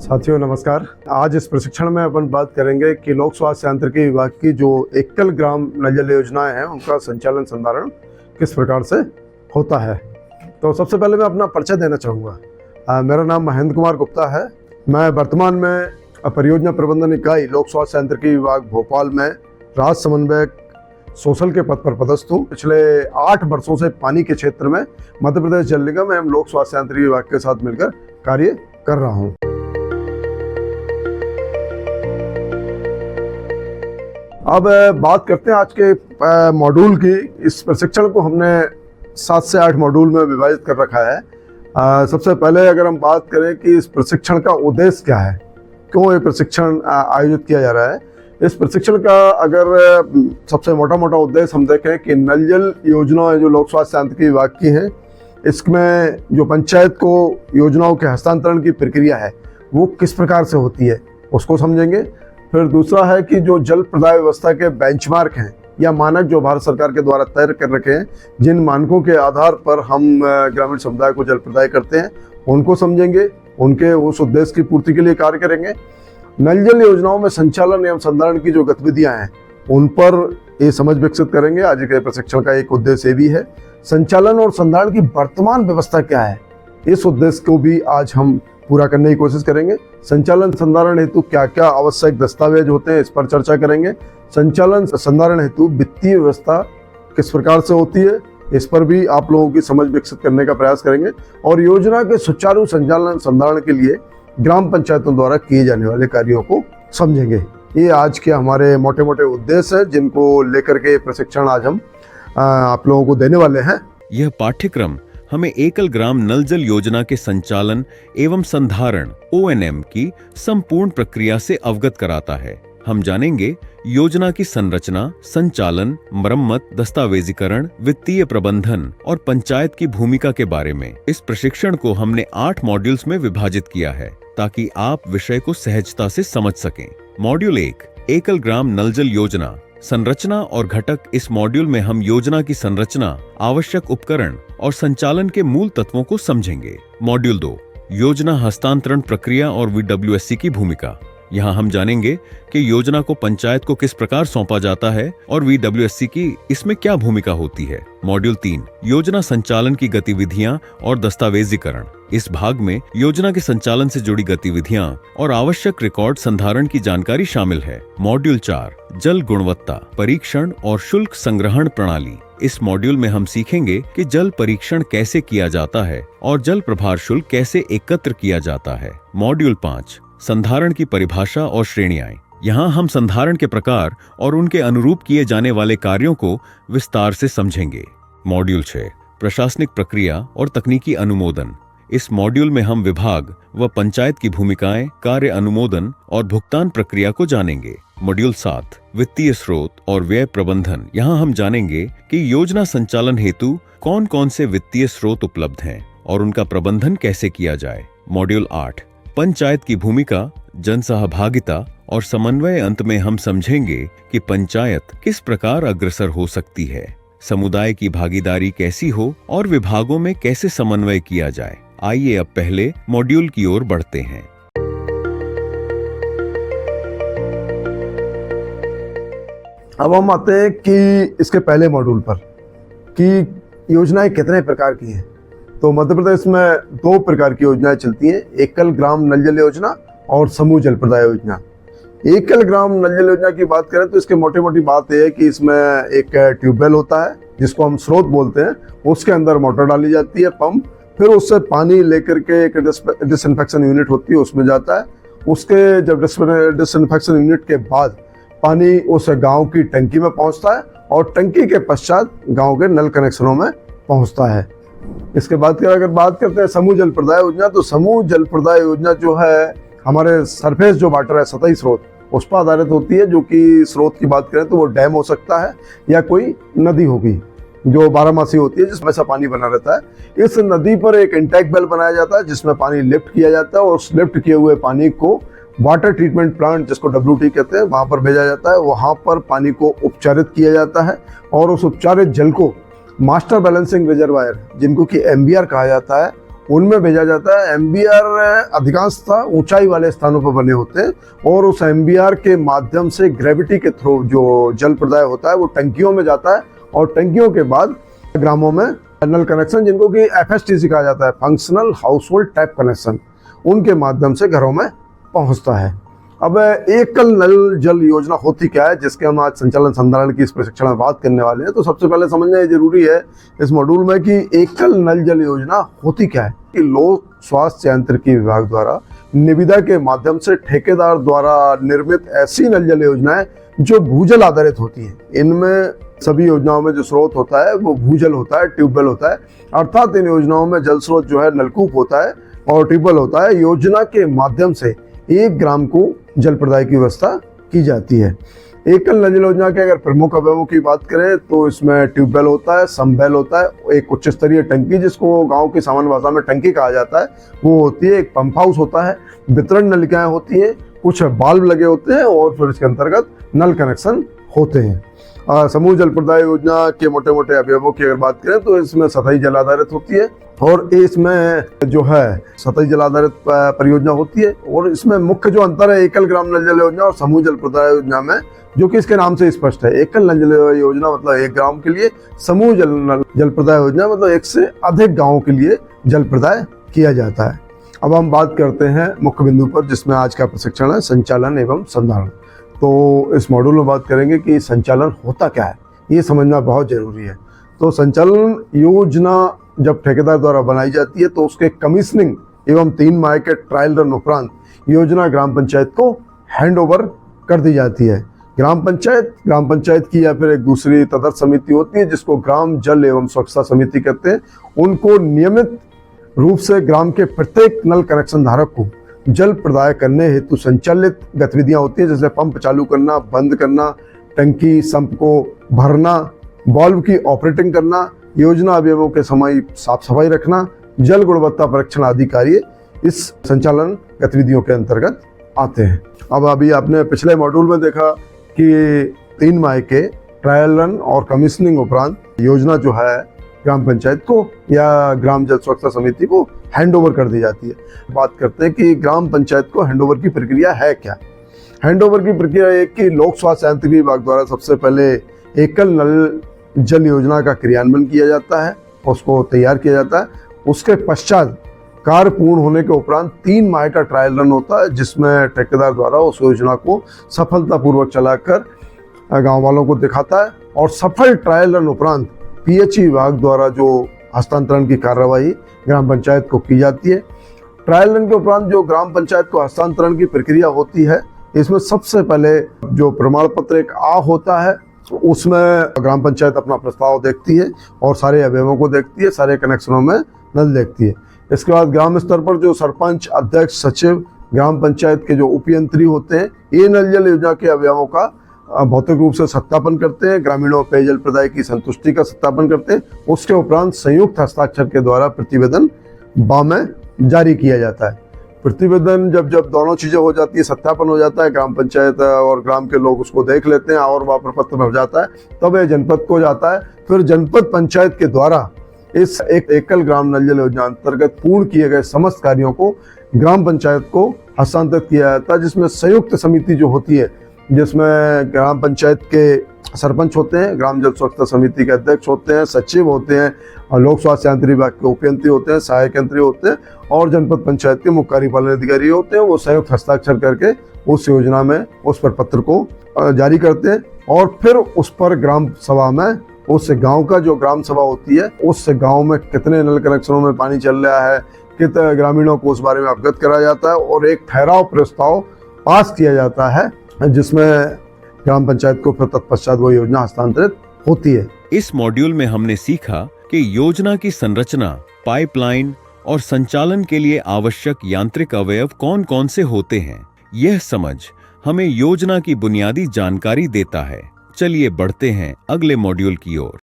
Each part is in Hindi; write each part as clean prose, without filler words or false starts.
साथियों नमस्कार। आज इस प्रशिक्षण में अपन बात करेंगे कि लोक स्वास्थ्य यांत्रिकी विभाग की जो एकल ग्राम नल जल योजनाएं हैं उनका संचालन संधारण किस प्रकार से होता है। तो सबसे पहले मैं अपना परिचय देना चाहूँगा। मेरा नाम महेंद्र कुमार गुप्ता है। मैं वर्तमान में परियोजना प्रबंधन इकाई लोक स्वास्थ्य यांत्रिकी विभाग भोपाल में राज्य समन्वयक सोशल के पद पर पदस्थ हूँ। पिछले 8 वर्षों से पानी के क्षेत्र में मध्य प्रदेश जल निगम एवं लोक स्वास्थ्य यांत्रिकी विभाग के साथ मिलकर कार्य कर रहा हूँ। अब बात करते हैं आज के मॉड्यूल की। इस प्रशिक्षण को हमने 7 से 8 मॉड्यूल में विभाजित कर रखा है। सबसे पहले अगर हम बात करें कि इस प्रशिक्षण का उद्देश्य क्या है, क्यों ये प्रशिक्षण आयोजित किया जा रहा है। इस प्रशिक्षण का अगर सबसे मोटा उद्देश्य हम देखें कि नल जल योजनाएं जो लोक स्वास्थ्य यांत्रिकी विभाग की हैं, इसमें जो पंचायत को योजनाओं के हस्तांतरण की प्रक्रिया है वो किस प्रकार से होती है उसको समझेंगे। फिर दूसरा है कि जो जल प्रदाय व्यवस्था के बेंचमार्क हैं या मानक जो भारत सरकार के द्वारा तय कर रखे हैं, जिन मानकों के आधार पर हम ग्रामीण समुदाय को जल प्रदाय करते हैं उनको समझेंगे, उनके उस उद्देश्य की पूर्ति के लिए कार्य करेंगे। नल जल योजनाओं में संचालन एवं संधारण की जो गतिविधियां हैं उन पर ये समझ विकसित करेंगे। आज के प्रशिक्षण का एक उद्देश्य भी है संचालन और संधारण की वर्तमान व्यवस्था क्या है, इस उद्देश्य को भी आज हम पूरा करने की कोशिश करेंगे। संचालन संधारण हेतु क्या क्या आवश्यक दस्तावेज होते हैं इस पर चर्चा करेंगे। संचालन संधारण हेतु वित्तीय व्यवस्था किस प्रकार से होती है इस पर भी आप लोगों की समझ विकसित करने का प्रयास करेंगे। और योजना के सुचारू संचालन संधारण के लिए ग्राम पंचायतों द्वारा किए जाने वाले कार्यों को समझेंगे। ये आज के हमारे मोटे उद्देश्य है जिनको लेकर के प्रशिक्षण आज हम आप लोगों को देने वाले हैं। यह पाठ्यक्रम हमें एकल ग्राम नल जल योजना के संचालन एवं संधारण ONM की संपूर्ण प्रक्रिया से अवगत कराता है। हम जानेंगे योजना की संरचना, संचालन, मरम्मत, दस्तावेजीकरण, वित्तीय प्रबंधन और पंचायत की भूमिका के बारे में। इस प्रशिक्षण को हमने 8 मॉड्यूल्स में विभाजित किया है ताकि आप विषय को सहजता से समझ सकें। मॉड्यूल 1 एकल ग्राम नल जल योजना संरचना और घटक। इस मॉड्यूल में हम योजना की संरचना, आवश्यक उपकरण और संचालन के मूल तत्वों को समझेंगे। मॉड्यूल 2 योजना हस्तांतरण प्रक्रिया और VWSC की भूमिका। यहाँ हम जानेंगे कि योजना को पंचायत को किस प्रकार सौंपा जाता है और VWSC की इसमें क्या भूमिका होती है। मॉड्यूल 3 योजना संचालन की गतिविधियां और दस्तावेजीकरण। इस भाग में योजना के संचालन से जुड़ी गतिविधियां और आवश्यक रिकॉर्ड संधारण की जानकारी शामिल है। मॉड्यूल 4 जल गुणवत्ता परीक्षण और शुल्क संग्रहण प्रणाली। इस मॉड्यूल में हम सीखेंगे कि जल परीक्षण कैसे किया जाता है और जल प्रभार शुल्क कैसे एकत्र किया जाता है। मॉड्यूल 5 संधारण की परिभाषा और श्रेणियां। यहाँ हम संधारण के प्रकार और उनके अनुरूप किए जाने वाले कार्यों को विस्तार से समझेंगे। मॉड्यूल 6 प्रशासनिक प्रक्रिया और तकनीकी अनुमोदन। इस मॉड्यूल में हम विभाग व पंचायत की भूमिकाएं, कार्य अनुमोदन और भुगतान प्रक्रिया को जानेंगे। मॉड्यूल 7 वित्तीय स्रोत और व्यय प्रबंधन। यहाँ हम जानेंगे कि योजना संचालन हेतु कौन कौन से वित्तीय स्रोत उपलब्ध हैं और उनका प्रबंधन कैसे किया जाए। मॉड्यूल 8 पंचायत की भूमिका, जन सहभागिता और समन्वय। अंत में हम समझेंगे कि पंचायत किस प्रकार अग्रसर हो सकती है, समुदाय की भागीदारी कैसी हो और विभागों में कैसे समन्वय किया जाए। आइए अब पहले मॉड्यूल की ओर बढ़ते हैं। अब हम आते हैं कि इसके पहले मॉड्यूल पर कि योजनाएं कितने प्रकार की हैं। तो मध्य प्रदेश में 2 प्रकार की योजनाएं चलती हैं, एकल ग्राम नल जल योजना और समूह जल प्रदाय योजना। एकल ग्राम नल जल योजना की बात करें तो इसके मोटी बात यह है कि इसमें एक ट्यूबवेल होता है जिसको हम स्रोत बोलते हैं, उसके अंदर मोटर डाली जाती है, पंप, फिर उससे पानी लेकर के एक डिसइंफेक्शन यूनिट होती है उसमें जाता है। उसके जब डिसइंफेक्शन यूनिट के बाद पानी उस गांव की टंकी में पहुंचता है और टंकी के पश्चात गांव के नल कनेक्शनों में पहुंचता है। इसके बाद अगर बात करते हैं समूह जल प्रदाय योजना, तो समूह जल प्रदाय योजना जो है हमारे सरफेस जो वाटर है, सतही स्रोत, उस पर आधारित होती है। जो कि स्रोत की बात करें तो वो डैम हो सकता है या कोई नदी होगी जो 12मासी होती है जिसमें से पानी बना रहता है। इस नदी पर एक इंटेक वेल बनाया जाता है जिसमें पानी लिफ्ट किया जाता है और उस लिफ्ट किए हुए पानी को वाटर ट्रीटमेंट प्लांट जिसको WT कहते हैं वहाँ पर भेजा जाता है। वहाँ पर पानी को उपचारित किया जाता है और उस उपचारित जल को मास्टर बैलेंसिंग रिजर्वायर जिनको कि MBR कहा जाता है उनमें भेजा जाता है। एमबीआर अधिकांशतः ऊंचाई वाले स्थानों पर बने होते हैं और उस एमबीआर के माध्यम से ग्रेविटी के थ्रू जो जल प्रदाय होता है वो टंकियों में जाता है और टंकियों के बाद ग्रामों में नल कनेक्शन, जिनको कि एफएसटीसी कहा जाता है, फंक्शनल हाउसहोल्ड टैप कनेक्शन, उनके माध्यम से घरों में पहुंचता है। अब एकल नल जल योजना होती क्या है, जिसके हम आज संचालन संधारण की इस प्रशिक्षण में बात करने वाले हैं। तो सबसे पहले समझना ये जरूरी है इस मॉड्यूल में कि एकल नल जल योजना होती क्या है। कि लोक स्वास्थ्य यांत्रिकी विभाग द्वारा निविदा के माध्यम से ठेकेदार द्वारा निर्मित ऐसी नल जल योजनाएं जो भूजल आधारित होती है। इनमें सभी योजनाओं में जो स्रोत होता है वो भूजल होता है, ट्यूबवेल होता है, अर्थात इन योजनाओं में जल स्रोत जो है नलकूप होता है और ट्यूबवेल होता है। योजना के माध्यम से एक ग्राम को जल प्रदाय की व्यवस्था की जाती है। एकल नल जल योजना के अगर प्रमुख अवयवों की बात करें तो इसमें ट्यूबवेल होता है, समवेल होता है, एक उच्च स्तरीय टंकी जिसको गांव की सामान्य भाषा में टंकी कहा जाता है वो होती है, एक पंप हाउस होता है, वितरण नलिकाएं होती हैं, कुछ बाल्ब लगे होते हैं और फिर इसके अंतर्गत नल कनेक्शन होते हैं। समूह जल प्रदाय योजना के मोटे मोटे अवयवों की अगर बात करें तो इसमें सतही जल आधारित होती है और इसमें जो है सतही जल आधारित परियोजना होती है। और इसमें मुख्य जो अंतर है एकल ग्राम नल जल योजना और समूह जल प्रदाय योजना में, जो कि इसके नाम से स्पष्ट है। एकल नल जल योजना मतलब एक गांव के लिए, समूह जल प्रदाय योजना मतलब एक से अधिक गांवों के लिए जल प्रदाय किया जाता है। अब हम बात करते हैं मुख्य बिंदु पर, जिसमें आज का प्रशिक्षण है संचालन एवं संधारण। तो इस मॉड्यूल में बात करेंगे कि संचालन होता क्या है, ये समझना बहुत जरूरी है। तो संचालन योजना जब ठेकेदार द्वारा बनाई जाती है तो उसके कमीशनिंग एवं 3 माह के ट्रायल रन उपरांत योजना ग्राम पंचायत को हैंड ओवर कर दी जाती है। ग्राम पंचायत की या फिर एक दूसरी तदर्थ समिति होती है जिसको ग्राम जल एवं स्वच्छता समिति कहते हैं। उनको नियमित रूप से ग्राम के प्रत्येक नल कनेक्शन धारक को जल प्रदाय करने हेतु संचालित गतिविधियां होती हैं, जैसे पंप चालू करना, बंद करना, टंकी संप को भरना, वाल्व की ऑपरेटिंग करना, योजना अवयवों के समय साफ सफाई रखना, जल गुणवत्ता परीक्षण आदि कार्य इस संचालन गतिविधियों के अंतर्गत आते हैं। अब अभी आपने पिछले मॉड्यूल में देखा कि 3 माह के ट्रायल रन और कमीशनिंग उपरांत योजना जो है ग्राम पंचायत को या ग्राम जल स्वच्छता समिति को हैंडओवर कर दी जाती है। बात करते हैं कि ग्राम पंचायत को हैंडओवर की प्रक्रिया है क्या। हैंडओवर की प्रक्रिया एक कि लोक स्वास्थ्य यांत्रिकी विभाग द्वारा सबसे पहले एकल नल जल योजना का क्रियान्वयन किया जाता है, उसको तैयार किया जाता है। उसके पश्चात कार्य पूर्ण होने के उपरांत 3 माह का ट्रायल रन होता है, जिसमें ठेकेदार द्वारा उस योजना को सफलतापूर्वक चलाकर गांव वालों को दिखाता है। और सफल ट्रायल रन उपरांत पीएचई विभाग द्वारा जो हस्तांतरण की कार्यवाही ग्राम पंचायत को की जाती है। ट्रायल रन के उपरांत जो ग्राम पंचायत को हस्तांतरण की प्रक्रिया होती है, इसमें सबसे पहले जो प्रमाण पत्र एक होता है, उसमें ग्राम पंचायत अपना प्रस्ताव देखती है और सारे अवयवों को देखती है, सारे कनेक्शनों में नल देखती है। इसके बाद ग्राम स्तर पर जो सरपंच, अध्यक्ष, सचिव, ग्राम पंचायत के जो उपयंत्री होते हैं, ये नल जल योजना के अवयवों का भौतिक रूप से सत्यापन करते हैं, ग्रामीणों पेयजल प्रदाय की संतुष्टि का सत्यापन करते हैं। उसके उपरांत संयुक्त हस्ताक्षर के द्वारा प्रतिवेदन में जारी किया जाता है। प्रतिवेदन जब दोनों चीजें हो जाती है, सत्यापन हो जाता है, ग्राम पंचायत और ग्राम के लोग उसको देख लेते हैं और वह प्रपत्र भर जाता है, तब यह जनपद को जाता है। फिर जनपद पंचायत के द्वारा इस एकल ग्राम नल जल योजना अंतर्गत पूर्ण किए गए समस्त कार्यों को ग्राम पंचायत को हस्तांतरित किया जाता है, जिसमें संयुक्त समिति जो होती है, जिसमें ग्राम पंचायत के सरपंच होते हैं, ग्राम जल स्वच्छता समिति के अध्यक्ष होते हैं, सचिव होते हैं, और लोक स्वास्थ्य यांत्रिकी विभाग के उपयंत्री होते हैं, सहायक यंत्री होते हैं और जनपद पंचायत के मुख्य कार्यपालन अधिकारी होते हैं। वो संयुक्त हस्ताक्षर करके उस योजना में उस पर पत्र को जारी करते हैं और फिर उस पर ग्राम सभा में, उस गांव का जो ग्राम सभा होती है, उस गांव में कितने नल कनेक्शनों में पानी चल रहा है, कितने ग्रामीणों को उस बारे में अवगत कराया जाता है और एक ठहराव प्रस्ताव पास किया जाता है, जिसमें ग्राम पंचायत को फिर तत्पश्चात वो योजना हस्तांतरित होती है। इस मॉड्यूल में हमने सीखा कि योजना की संरचना, पाइपलाइन और संचालन के लिए आवश्यक यांत्रिक अवयव कौन कौन से होते हैं। यह समझ हमें योजना की बुनियादी जानकारी देता है। चलिए बढ़ते हैं अगले मॉड्यूल की ओर।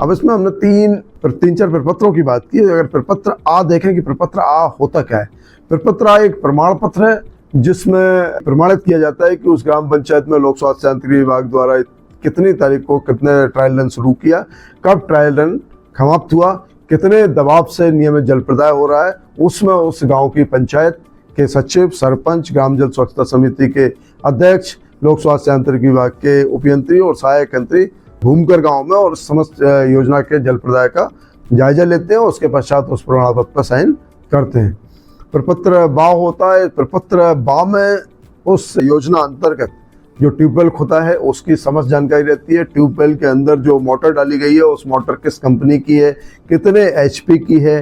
अब इसमें हमने तीन चार प्रपत्रों की बात की। अगर प्रपत्र आ देखें कि प्रपत्र आ होता क्या है। प्रपत्र आ एक प्रमाण पत्र है जिसमें प्रमाणित किया जाता है कि उस ग्राम पंचायत में लोक स्वास्थ्य यांत्रिकी विभाग द्वारा कितनी तारीख को कितने ट्रायल रन शुरू किया, कब ट्रायल रन समाप्त हुआ, कितने दबाव से नियमित जल प्रदाय हो रहा है, उसमें उस गांव की पंचायत के सचिव, सरपंच, ग्राम जल स्वच्छता समिति के अध्यक्ष, लोक स्वास्थ्य यांत्रिकी विभाग के उपयंत्री और सहायक यंत्री घूमकर गांव में और समस्त योजना के जल प्रदाय का जायजा लेते हैं। उसके पश्चात उस प्रमाण पत्र पर साइन करते हैं। प्रपत्र बाव होता है। प्रपत्र बाव में उस योजना अंतर्गत जो ट्यूबवेल खुदा है उसकी समस्त जानकारी रहती है। ट्यूबवेल के अंदर जो मोटर डाली गई है उस मोटर किस कंपनी की है, कितने HP की है,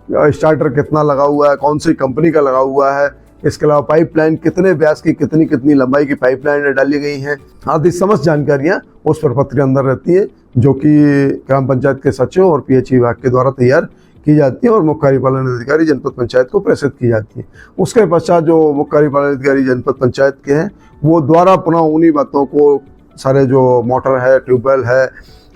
स्टार्टर कितना लगा हुआ है, कौन सी कंपनी का लगा हुआ है, इसके अलावा पाइपलाइन कितने व्यास की कितनी कितनी लंबाई की पाइपलाइन डाली गई हैं, आदि समस्त जानकारियां उस प्रपत्र के अंदर रहती है, जो कि ग्राम पंचायत के सचिव और PH विभाग के द्वारा तैयार की जाती है और मुख्य कार्यपालन अधिकारी जनपद पंचायत को प्रेषित की जाती है। उसके पश्चात जो मुख्य कार्यपालन अधिकारी जनपद पंचायत के हैं वो द्वारा पुनः उन्हीं बातों को, सारे जो मोटर है, ट्यूबवेल है,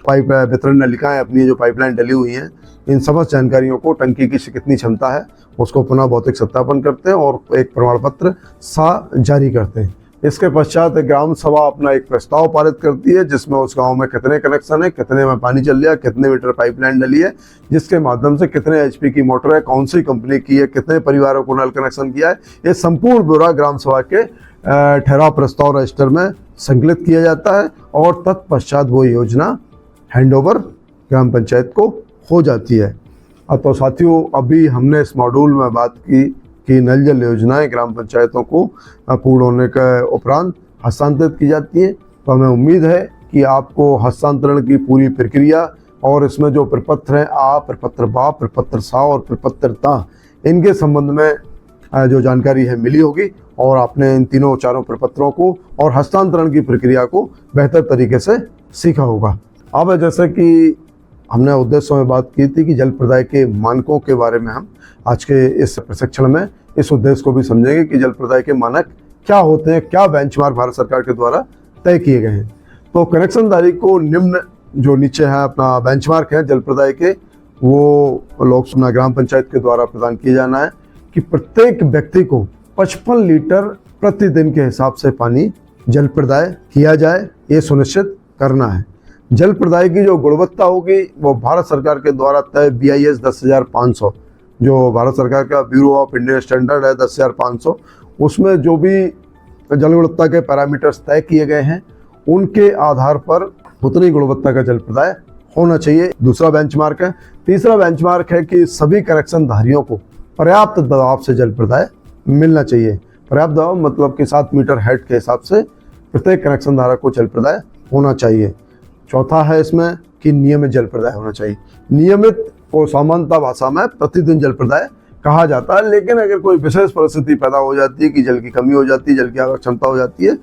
पाइप वितरण नलिकाएं अपनी जो पाइपलाइन डली हुई हैं, इन समस्त जानकारियों को, टंकी की कितनी क्षमता है उसको पुनः भौतिक सत्यापन करते हैं और एक प्रमाण पत्र सा जारी करते हैं। इसके पश्चात ग्राम सभा अपना एक प्रस्ताव पारित करती है जिसमें उस गांव में कितने कनेक्शन है, कितने में पानी चल रहा है, कितने मीटर पाइपलाइन डली है, जिसके माध्यम से कितने HP की मोटर है, कौन सी कंपनी की है, कितने परिवारों को नल कनेक्शन किया है, ये संपूर्ण ब्यौरा ग्राम सभा के ठहराव प्रस्ताव रजिस्टर में संकलित किया जाता है और तत्पश्चात वो योजना हैंडओवर ग्राम पंचायत को हो जाती है। अब तो साथियों, अभी हमने इस मॉड्यूल में बात की कि नल जल योजनाएं ग्राम पंचायतों को पूर्ण होने के उपरांत हस्तांतरित की जाती हैं। तो हमें उम्मीद है कि आपको हस्तांतरण की पूरी प्रक्रिया और इसमें जो प्रपत्र हैं आ, प्रपत्र बा, प्रपत्र सा और प्रपत्र ता, इनके संबंध में जो जानकारी है मिली होगी और आपने इन तीनों चारों प्रपत्रों को और हस्तांतरण की प्रक्रिया को बेहतर तरीके से सीखा होगा। अब जैसे कि हमने उद्देश्यों में बात की थी कि जल प्रदाय के मानकों के बारे में हम आज के इस प्रशिक्षण में इस उद्देश्य को भी समझेंगे कि जल प्रदाय के मानक क्या होते हैं, क्या बेंचमार्क भारत सरकार के द्वारा तय किए गए हैं। तो कनेक्शनधारी को निम्न जो नीचे है अपना बेंचमार्क है जल प्रदाय के, वो लोक सुना ग्राम पंचायत के द्वारा प्रदान किया जाना है कि प्रत्येक व्यक्ति को 55 लीटर प्रतिदिन के हिसाब से पानी जल प्रदाय किया जाए, ये सुनिश्चित करना है। जल प्रदाय की जो गुणवत्ता होगी वो भारत सरकार के द्वारा तय BIS 10,500, जो भारत सरकार का ब्यूरो ऑफ इंडियन स्टैंडर्ड है 10,500, उसमें जो भी जल गुणवत्ता के पैरामीटर्स तय किए गए हैं उनके आधार पर उतनी गुणवत्ता का जल प्रदाय होना चाहिए। दूसरा बेंचमार्क है। तीसरा बेंचमार्क है कि सभी कनेक्शन धारियों को पर्याप्त दबाव से जल प्रदाय मिलना चाहिए। पर्याप्त दबाव मतलब कि 7 मीटर हेड के हिसाब से प्रत्येक कनेक्शन धारक को जल प्रदाय होना चाहिए। चौथा है इसमें कि नियमित जल प्रदाय होना चाहिए। नियमित को सामान्यतः भाषा में प्रतिदिन जल प्रदाय कहा जाता है, लेकिन अगर कोई विशेष परिस्थिति पैदा हो जाती है कि जल की कमी हो जाती है, जल की आवक क्षमता हो जाती है,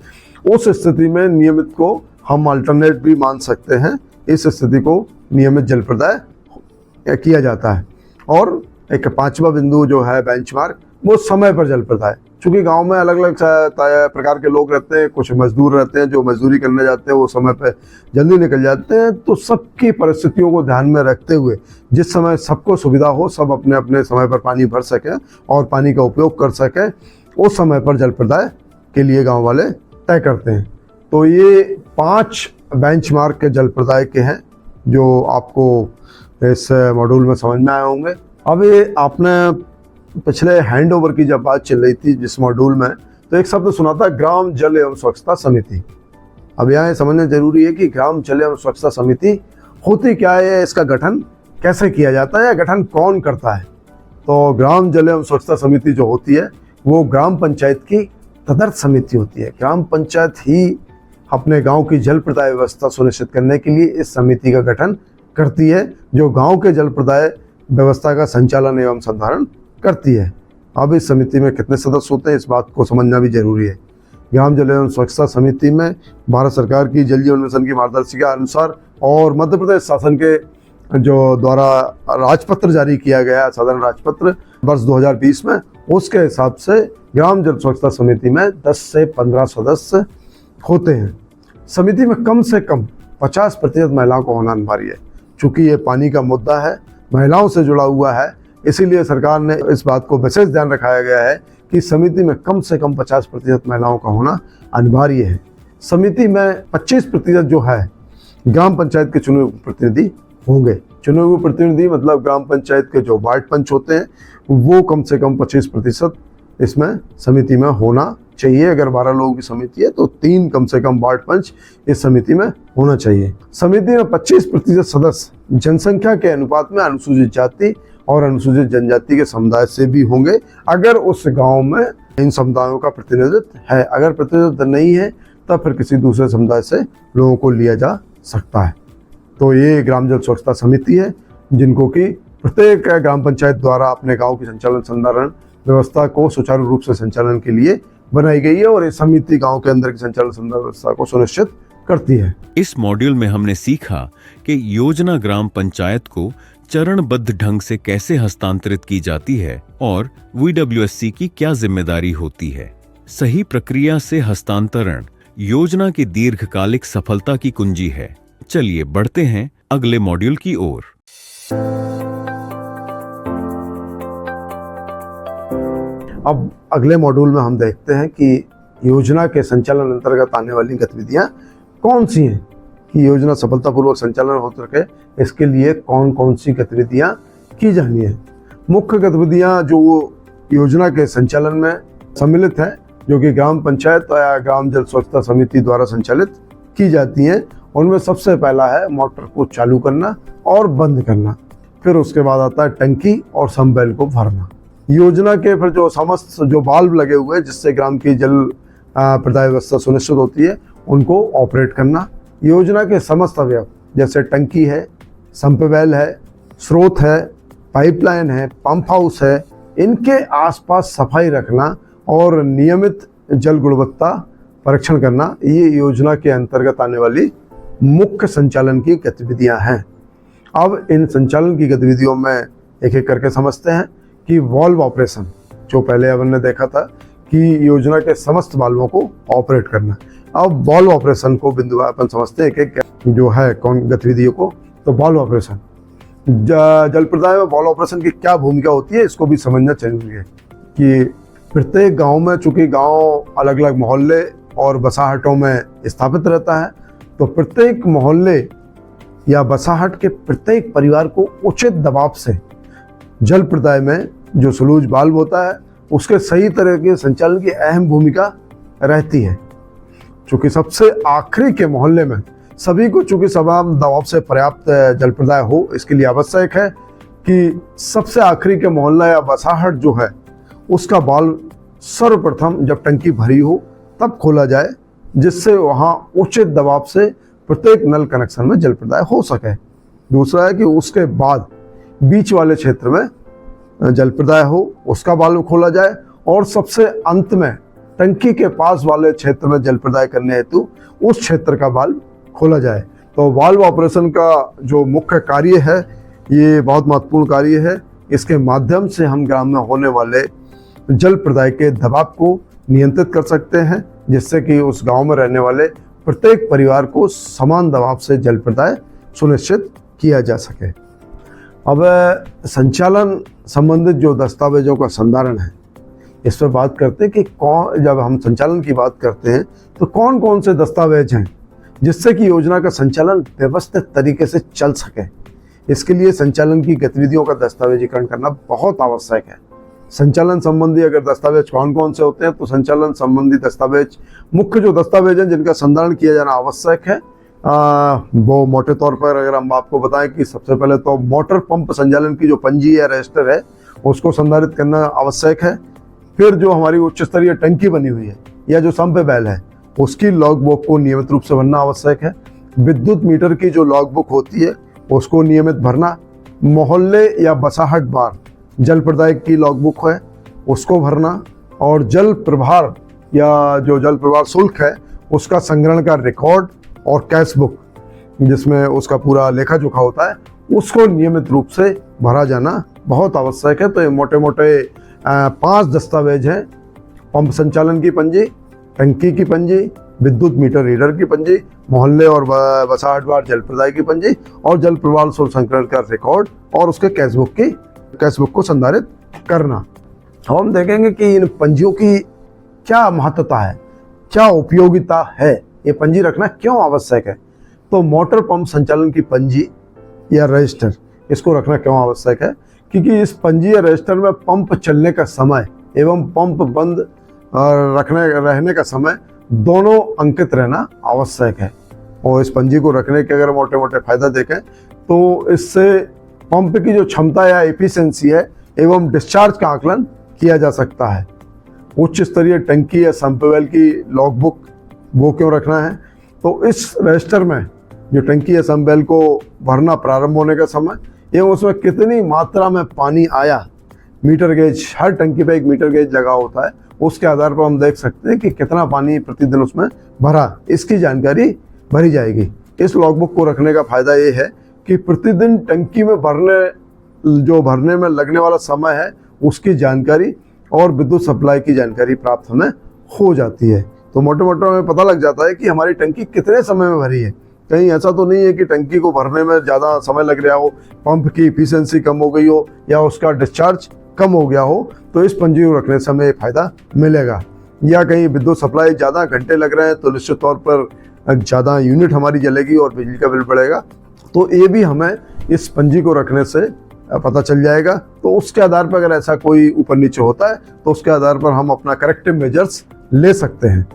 उस स्थिति में नियमित को हम अल्टरनेट भी मान सकते हैं। इस स्थिति को नियमित जल प्रदाय किया जाता है। और एक पांचवा बिंदु जो है बेंचमार्क, वो समय पर जल प्रदाय। चूँकि गांव में अलग अलग प्रकार के लोग रहते हैं, कुछ मजदूर रहते हैं जो मजदूरी करने जाते हैं, वो समय पर जल्दी निकल जाते हैं, तो सबकी परिस्थितियों को ध्यान में रखते हुए जिस समय सबको सुविधा हो, सब अपने अपने समय पर पानी भर सकें और पानी का उपयोग कर सकें, उस समय पर जल प्रदाय के लिए गाँव वाले तय करते हैं। तो ये 5 बेंचमार्क के जल प्रदाय के हैं जो आपको इस मॉड्यूल में समझ में आए होंगे। अब ये आपने पिछले हैंडओवर की जब बात चल रही थी जिस मॉड्यूल में, तो एक शब्द सुना था ग्राम जल एवं स्वच्छता समिति। अब यहाँ समझना जरूरी है कि ग्राम जल एवं स्वच्छता समिति होती क्या है, इसका गठन कैसे किया जाता है या गठन कौन करता है। तो ग्राम जल एवं स्वच्छता समिति जो होती है वो ग्राम पंचायत की तदर्थ समिति होती है। ग्राम पंचायत ही अपने गांव की जल प्रदाय व्यवस्था सुनिश्चित करने के लिए इस समिति का गठन करती है, जो गांव के जल प्रदाय व्यवस्था का संचालन एवं संधारण करती है। अब इस समिति में कितने सदस्य होते हैं, इस बात को समझना भी जरूरी है। ग्राम जल एवं स्वच्छता समिति में भारत सरकार की जल जीवन मिशन की मार्गदर्शिका अनुसार और मध्य प्रदेश शासन के जो द्वारा राजपत्र जारी किया गया, साधारण राजपत्र वर्ष 2020 में, उसके हिसाब से ग्राम जल स्वच्छता समिति में 10 से 15 सदस्य होते हैं। समिति में कम से कम 50% महिलाओं को होना अनिवार्य है। चूँकि ये पानी का मुद्दा है, महिलाओं से जुड़ा हुआ है, इसीलिए सरकार ने इस बात को विशेष ध्यान रखाया गया है कि समिति में कम से कम 50% महिलाओं का होना अनिवार्य है। समिति में 25% जो है ग्राम पंचायत के चुने हुए प्रतिनिधि होंगे। चुने हुए प्रतिनिधि मतलब ग्राम पंचायत के जो वार्ड पंच होते हैं वो कम से कम 25% इसमें समिति में होना चाहिए। अगर 12 लोगों की समिति है तो 3 कम से कम वार्ड पंच इस समिति में होना चाहिए। समिति में 25% सदस्य जनसंख्या के अनुपात में अनुसूचित जाति और अनुसूचित जनजाति के समुदाय से भी होंगे, अगर उस गांव में इन समुदायों का प्रतिनिधित्व है। अगर प्रतिनिधित्व नहीं है तब फिर किसी दूसरे समुदाय से लोगों को लिया जा सकता है। तो ये ग्राम जल स्वच्छता समिति है जिनको कि प्रत्येक ग्राम पंचायत द्वारा अपने गांव की संचालन संधारण व्यवस्था को सुचारू रूप से संचालन के लिए बनाई गई है और ये समिति गांव के अंदर की संचालन संधारण व्यवस्था को सुनिश्चित करती है। इस मॉड्यूल में हमने सीखा कि योजना ग्राम पंचायत को चरणबद्ध ढंग से कैसे हस्तांतरित की जाती है और VWSC की क्या जिम्मेदारी होती है। सही प्रक्रिया से हस्तांतरण योजना की दीर्घकालिक सफलता की कुंजी है। चलिए बढ़ते हैं अगले मॉड्यूल की ओर। अब अगले मॉड्यूल में हम देखते हैं कि योजना के संचालन अंतर्गत आने वाली गतिविधियां कौन सी हैं, कि योजना सफलतापूर्वक संचालन हो सके इसके लिए कौन कौन सी गतिविधियां की जानी है। मुख्य गतिविधियां जो योजना के संचालन में सम्मिलित है जो कि ग्राम पंचायत या ग्राम जल स्वच्छता समिति द्वारा संचालित की जाती हैं, उनमें सबसे पहला है मोटर को चालू करना और बंद करना। फिर उसके बाद आता है टंकी और समवेल को भरना। योजना के फिर जो समस्त जो वाल्व लगे हुए हैं जिससे ग्राम की जल प्रदाय व्यवस्था सुनिश्चित होती है उनको ऑपरेट करना। योजना के समस्त अवयव जैसे टंकी है, संपवेल है, स्रोत है, पाइपलाइन है, पंप हाउस है, इनके आसपास सफाई रखना और नियमित जल गुणवत्ता परीक्षण करना, ये योजना के अंतर्गत आने वाली मुख्य संचालन की गतिविधियां हैं। अब इन संचालन की गतिविधियों में एक एक करके समझते हैं कि वाल्व ऑपरेशन, जो पहले अपन ने देखा था कि योजना के समस्त वाल्वों को ऑपरेट करना। अब वाल्व ऑपरेशन को बिंदु अपन समझते हैं एक एक जो है कौन गतिविधियों को। तो वाल्व ऑपरेशन, जल प्रदाय में वाल्व ऑपरेशन की क्या भूमिका होती है इसको भी समझना जरूरी है कि प्रत्येक गांव में, चूंकि गांव अलग अलग मोहल्ले और बसाहटों में स्थापित रहता है, तो प्रत्येक मोहल्ले या बसाहट के प्रत्येक परिवार को उचित दबाव से जल प्रदाय में जो स्लूज वाल्व होता है उसके सही तरह के संचालन की अहम भूमिका रहती है। चूंकि सबसे आखिरी के मोहल्ले में सभी को चूंकि समान दबाव से पर्याप्त जल प्रदाय हो, इसके लिए आवश्यक है कि सबसे आखिरी के मोहल्ला या बसाहट जो है उसका वाल्व सर्वप्रथम जब टंकी भरी हो तब खोला जाए, जिससे वहाँ उचित दबाव से प्रत्येक नल कनेक्शन में जल प्रदाय हो सके। दूसरा है कि उसके बाद बीच वाले क्षेत्र में जल प्रदाय हो उसका वाल्व खोला जाए और सबसे अंत में टंकी के पास वाले क्षेत्र में जल प्रदाय करने हेतु उस क्षेत्र का वाल्व खोला जाए। तो वाल्व ऑपरेशन का जो मुख्य कार्य है ये बहुत महत्वपूर्ण कार्य है। इसके माध्यम से हम ग्राम में होने वाले जल प्रदाय के दबाव को नियंत्रित कर सकते हैं, जिससे कि उस गांव में रहने वाले प्रत्येक परिवार को समान दबाव से जल प्रदाय सुनिश्चित किया जा सके। अब संचालन संबंधित जो दस्तावेजों का संधारण है इस पर बात करते हैं कि जब हम संचालन की बात करते हैं तो कौन कौन से दस्तावेज हैं जिससे कि योजना का संचालन व्यवस्थित तरीके से चल सके। इसके लिए संचालन की गतिविधियों का दस्तावेजीकरण करना बहुत आवश्यक है। संचालन संबंधी अगर दस्तावेज कौन कौन से होते हैं तो संचालन संबंधी दस्तावेज, मुख्य जो दस्तावेज हैं जिनका संधारण किया जाना आवश्यक है, वो मोटे तौर पर अगर हम आपको बताएं कि सबसे पहले तो मोटर पंप संचालन की जो पंजी या रजिस्टर है उसको संधारित करना आवश्यक है। फिर जो हमारी उच्च स्तरीय टंकी बनी हुई है या जो संप बैल है उसकी लॉग बुक को नियमित रूप से भरना आवश्यक है। विद्युत मीटर की जो लॉग बुक होती है उसको नियमित भरना। मोहल्ले या बसाहट बार जल प्रदाय की लॉग बुक है उसको भरना। और जल प्रभार या जो जल प्रभार शुल्क है उसका संग्रहण का रिकॉर्ड और कैश बुक जिसमें उसका पूरा लेखा जोखा होता है उसको नियमित रूप से भरा जाना बहुत आवश्यक है। तो ये मोटे मोटे 5 दस्तावेज हैं: पंप संचालन की पंजी, टंकी की पंजी, विद्युत मीटर रीडर की पंजी, मोहल्ले और बसाहट बार जल प्रदाय की पंजी और जल प्रवाह शुल्क संग्रहण का रिकॉर्ड और उसके कैश बुक को संधारित करना। अब हम देखेंगे कि इन पंजियों की क्या महत्वता है, क्या उपयोगिता है। ये पंजी रखना क्यों आवश्यक है? तो मोटर पंप संचालन की पंजी या रजिस्टर, इसको रखना क्यों आवश्यक है? क्योंकि इस पंजी या रजिस्टर में पंप चलने का समय एवं पंप बंद रहने का समय दोनों अंकित रहना आवश्यक है। और इस पंजी को रखने के अगर मोटे मोटे फायदा देखें तो इससे पंप की जो क्षमता या एफिशिएंसी है एवं डिस्चार्ज का आकलन किया जा सकता है। उच्च स्तरीय टंकी या संप वेल की लॉगबुक वो क्यों रखना है? तो इस रजिस्टर में जो टंकी या संप वेल को भरना प्रारंभ होने का समय एवं उसमें कितनी मात्रा में पानी आया, मीटर गेज, हर टंकी पे एक मीटर गेज लगा होता है, उसके आधार पर हम देख सकते हैं कि कितना पानी प्रतिदिन उसमें भरा, इसकी जानकारी भरी जाएगी। इस लॉगबुक को रखने का फायदा ये है कि प्रतिदिन टंकी में भरने में लगने वाला समय है उसकी जानकारी और विद्युत सप्लाई की जानकारी प्राप्त हमें हो जाती है। तो मोटे मोटे हमें पता लग जाता है कि हमारी टंकी कितने समय में भरी है। कहीं ऐसा तो नहीं है कि टंकी को भरने में ज़्यादा समय लग रहा हो, पंप की इफिशिएंसी कम हो गई हो या उसका डिस्चार्ज कम हो गया हो, तो इस पंजी को रखने से हमें फायदा मिलेगा। या कहीं विद्युत सप्लाई ज़्यादा घंटे लग रहे हैं तो निश्चित तौर पर ज़्यादा यूनिट हमारी जलेगी और बिजली का बिल बढ़ेगा। तो ये भी हमें इस पंजी को रखने से पता चल जाएगा। तो उसके आधार पर अगर ऐसा कोई ऊपर नीचे होता है तो उसके आधार पर हम अपना करेक्टिव मेजर्स ले सकते हैं।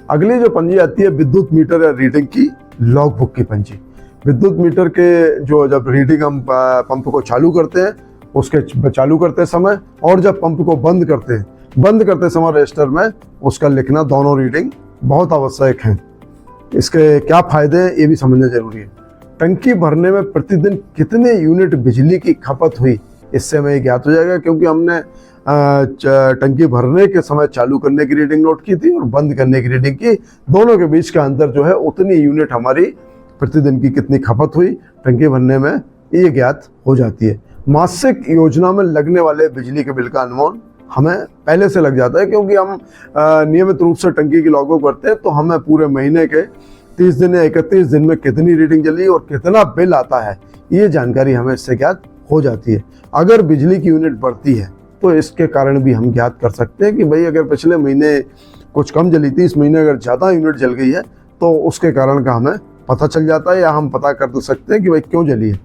अगली जो पंजी आती है विद्युत मीटर या रीडिंग की लॉगबुक की पंजी। विद्युत मीटर के जो जब रीडिंग हम पंप को चालू करते हैं उसके चालू करते समय और जब पंप को बंद करते समय रजिस्टर में उसका लिखना, दोनों रीडिंग बहुत आवश्यक हैं। इसके क्या फायदे हैं ये भी समझना जरूरी है। टंकी भरने में प्रतिदिन कितने यूनिट बिजली की खपत हुई, इससे हमें ज्ञात हो जाएगा, क्योंकि हमने टंकी भरने के समय चालू करने की रीडिंग नोट की थी और बंद करने की रीडिंग की। दोनों के बीच का अंतर जो है उतनी यूनिट हमारी प्रतिदिन की कितनी खपत हुई टंकी भरने में, ये ज्ञात हो जाती है। मासिक योजना में लगने वाले बिजली के बिल का अनुमान हमें पहले से लग जाता है, क्योंकि हम नियमित रूप से टंकी की लॉगबुक करते हैं तो हमें पूरे महीने के 30 दिन या 31 दिन में कितनी रीडिंग चली और कितना बिल आता है, ये जानकारी हमें इससे ज्ञात हो जाती है। अगर बिजली की यूनिट बढ़ती है तो इसके कारण भी हम ज्ञात कर सकते हैं कि भाई अगर पिछले महीने कुछ कम जली थी, इस महीने अगर ज़्यादा यूनिट जल गई है तो उसके कारण का हमें पता चल जाता है या हम पता कर सकते हैं कि भाई क्यों जली है।